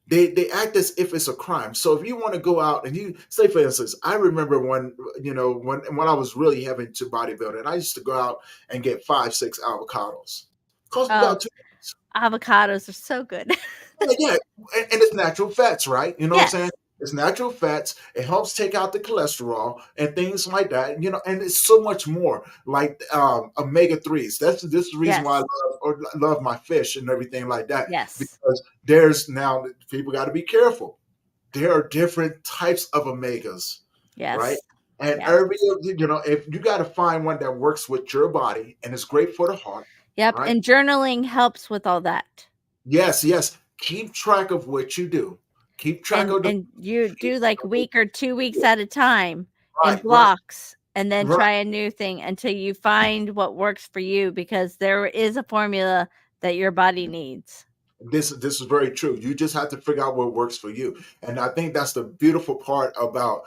They act as if it's a crime. So if you want to go out and you say, for instance, I remember when I was really heavy into bodybuilding, I used to go out and get 5, 6 avocados. Cost me Oh, about 2. avocados are so good. Yeah, and it's natural fats, right? You know what I'm saying? Yes. It's natural fats. It helps take out the cholesterol and things like that. And it's so much more like omega 3s. This is the reason why I Yes. love my fish and everything like that, Yes. because there's now people got to be careful. There are different types of omegas, right? Yes. And Yes. if you got to find one that works with your body and is great for the heart, Yep, right? and journaling helps with all that. Yes, yes. Keep track of what you do. Keep track And of the and you keep do, track like, of what week or 2 you weeks do. at a time in Right, right, blocks, and then right. try a new thing until you find what works for you, because there is a formula that your body needs. This is very true. You just have to figure out what works for you. And I think that's the beautiful part about,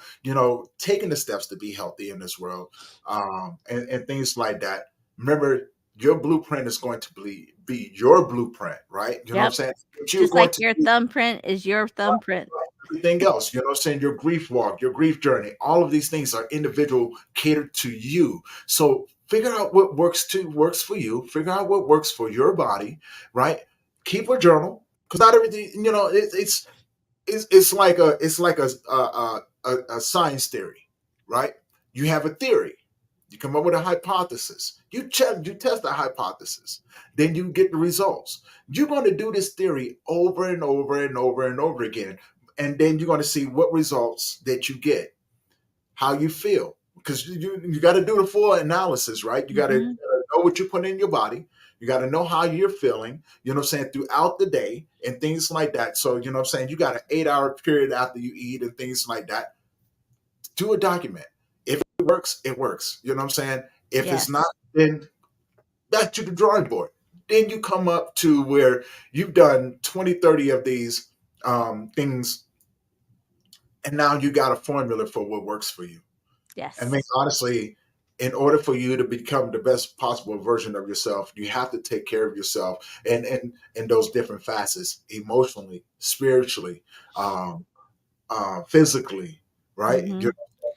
taking the steps to be healthy in this world, and things like that. Remember, your blueprint is going to be your blueprint, right? You know what I'm Yep, saying? But you're just going like to your do thumbprint is your thumbprint. everything else. You know what I'm saying? Your grief walk, your grief journey, all of these things are individual, catered to you. So figure out what works for you. Figure out what works for your body, right? Keep a journal, because not everything, it's like a science theory, right? You have a theory. You come up with a hypothesis. You test the hypothesis. Then you get the results. You're going to do this theory over and over and over and over again, and then you're going to see what results that you get, how you feel, because you got to do the full analysis, right? You got to Mhm. know what you put in your body. You got to know how you're feeling, what I'm saying, throughout the day and things like that. So, what I'm saying, you got an 8 hour period after you eat and things like that. Do a document. If it works, it works. You know what I'm saying? If it's not, Yes. then back to the drawing board. Then you come up to where you've done 20, 30 of these things, and now you got a formula for what works for you. I mean, Yes. honestly, in order for you to become the best possible version of yourself, you have to take care of yourself and in those different facets, emotionally, spiritually, um, physically, right? Mhm. You're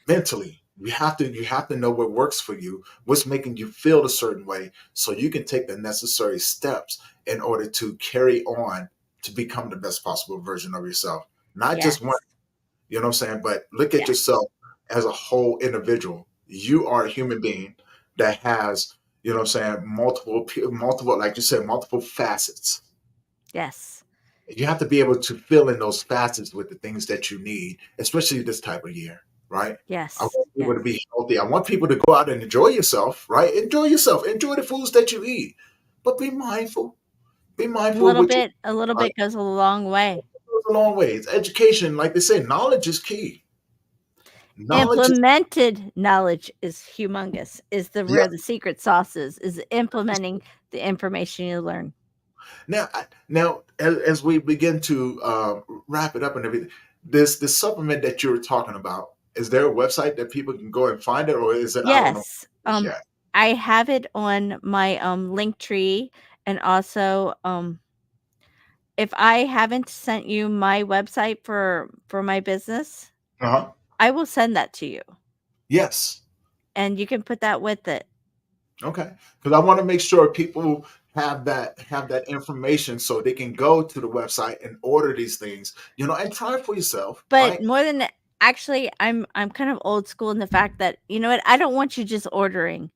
mentally. You have to know what works for you, what's making you feel a certain way, so you can take the necessary steps in order to carry on to become the best possible version of yourself. Not just one, Yes. you know what I'm saying, but look at Yes. yourself as a whole individual. You are a human being that has, you know what I'm saying, multiple, like you said, multiple facets. Yes. You have to be able to fill in those facets with the things that you need, especially this type of year, right? I Yes. want people Yes. to be healthy. I want people to go out and enjoy yourself, right? Enjoy yourself. Enjoy the foods that you eat, but be mindful. Be mindful of what you A little like. bit goes a long way. It goes a long ways. Education, like they say, knowledge is key. Knowledge is Implemented knowledge is humongous, is the yeah. where the secret sauce is implementing the information you learn. Now, as we begin to wrap it up and everything, this supplement that you were talking about, is there a website that people can go and find it, or is it out on the Yes, yet? I have it on my, Linktree, and also, if I haven't sent you my website for my business, Uh-huh. I will send that to you, Yes. and you can put that with it. Okay. Because I want to make sure people have that information so they can go to the website and order these things, and try it for yourself, But right? more than that, actually, I'm kind of old school in the fact that, you know what, I don't want you just ordering.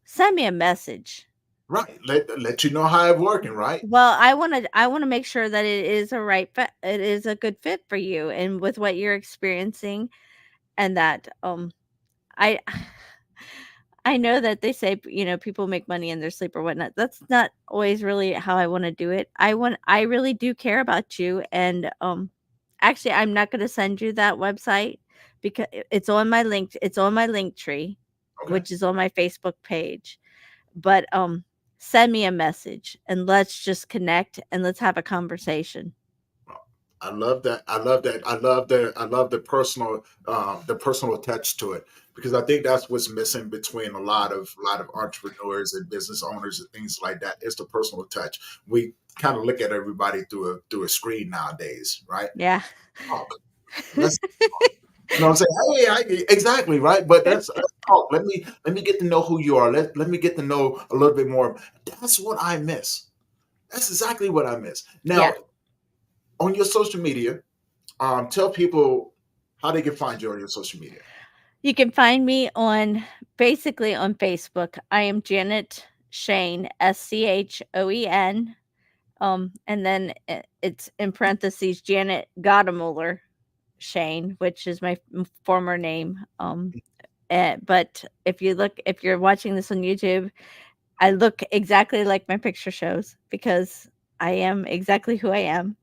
Send me a message. Right. Let you know how it's working, right? Well, I wanna make sure that it is a right fit, it is a good fit for you and with what you're experiencing, and that, I I know that they say, people make money in their sleep or whatnot. That's not always really how I wanna do it. I really do care about you, and, actually, I'm not gonna send you that website because it's on my link tree, Okay. which is on my Facebook page. But, send me a message and let's just connect and let's have a conversation. I love that. I love that. I love the personal touch to it, because I think that's what's missing between a lot of entrepreneurs and business owners and things like that. It's the personal touch. We kind of look at everybody through a screen nowadays, right? Yeah. Talk. Let's You know what I'm saying? Hey, exactly, right. But let's talk. Let me get to know who you are. Let me get to know a little bit more. That's what I miss. That's exactly what I miss. Yeah. Now, on your social media, tell people how they can find you on your social media. You can find me on basically on Facebook. I am Janet Shane, Schoen. And then it's in parentheses Janet Gadamuller Shane, which is my former name. But if you're watching this on YouTube, I look exactly like my picture shows because I am exactly who I am.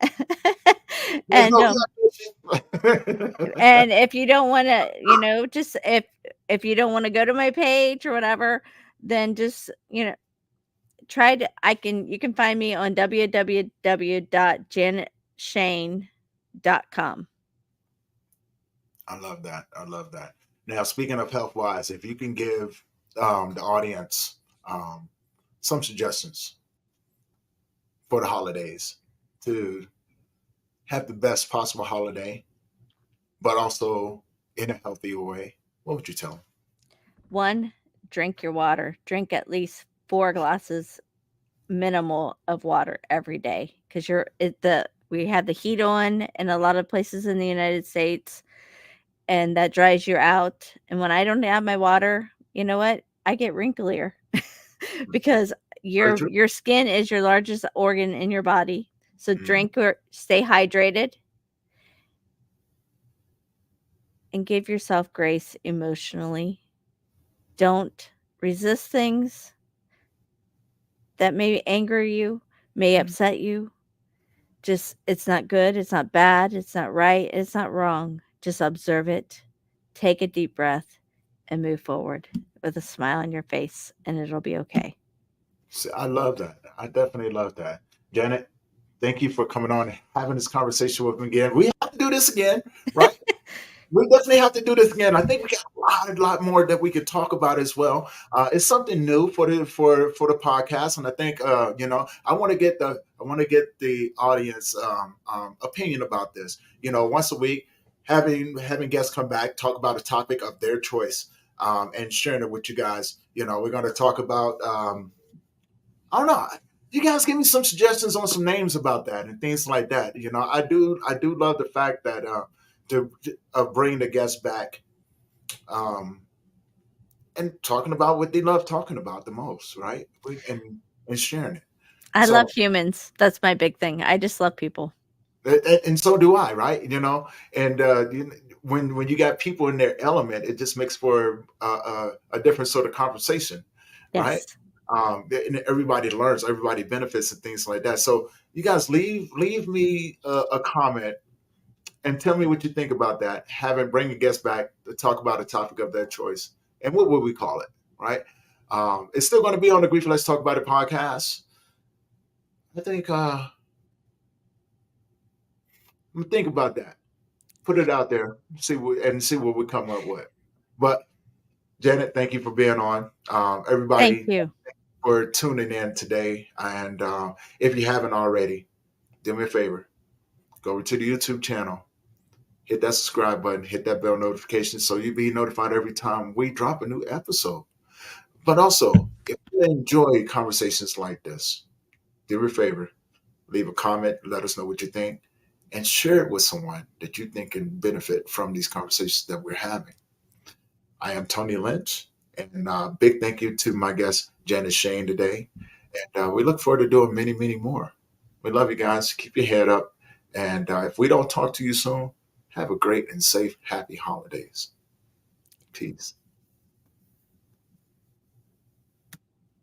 There's And, no if you don't wanna, just if you don't wanna go to my page or whatever, then just, try to I can you can find me on www.janetshane.com. I love that. I love that. Now, speaking of health wise, if you can give the audience um, some suggestions for the holidays to have the best possible holiday, but also in a healthier way, what would you tell them? 1, drink your water. Drink at least 4 glasses minimal of water every day because we have the heat on in a lot of places in the United States, and that dries you out. And when I don't have my water, you know what? I get wrinklier because Very true. your skin is your largest organ in your body. So Mhm. drink or stay hydrated and give yourself grace emotionally. Don't resist things that may anger you, may upset you. Just it's not good, it's not bad, it's not right, it's not wrong. Just observe it, take a deep breath, and move forward with a smile on your face, and it'll be okay. See, I love that. I definitely love that. Janet, thank you for coming on and having this conversation with me again. We have to do this again, right? We definitely have to do this again. I think we got a lot more that we could talk about as well. It's something new for the podcast, and I think I want to get the audience opinion about this. Once a week, having guests come back, talk about a topic of their choice, and sharing it with you guys. We're going to talk about I don't know. You guys give me some suggestions on some names about that and things like that. I do love the fact that to bring the guests back um, and talking about what they love talking about the most, right? And sharing it. I love So humans. That's my big thing. I just love people. and so do I, right? And when you got people in their element, it just makes for a different sort of conversation, right? Yes. And everybody learns, everybody benefits, and things like that. So you guys leave me a comment and tell me what you think about that. Having bring a guest back to talk about a topic of their choice, and what would we call it, right? It's still going to be on the Grief Let's Talk About It podcast. I think think about that. Put it out there, see what we come up with. But Janet, thank you for being on. Thank Everybody you. for tuning in today. And if you haven't already, do me a favor, go over to the YouTube channel, hit that subscribe button, hit that bell notification so you'll be notified every time we drop a new episode. But also, if you enjoy conversations like this, do me a favor, leave a comment, let us know what you think, and share it with someone that you think can benefit from these conversations that we're having. I am Tony Lynch, and big thank you to my guest, Janetschoen, today. And we look forward to doing many, many more. We love you guys. Keep your head up. And if we don't talk to you soon, have a great and safe, happy holidays. Peace.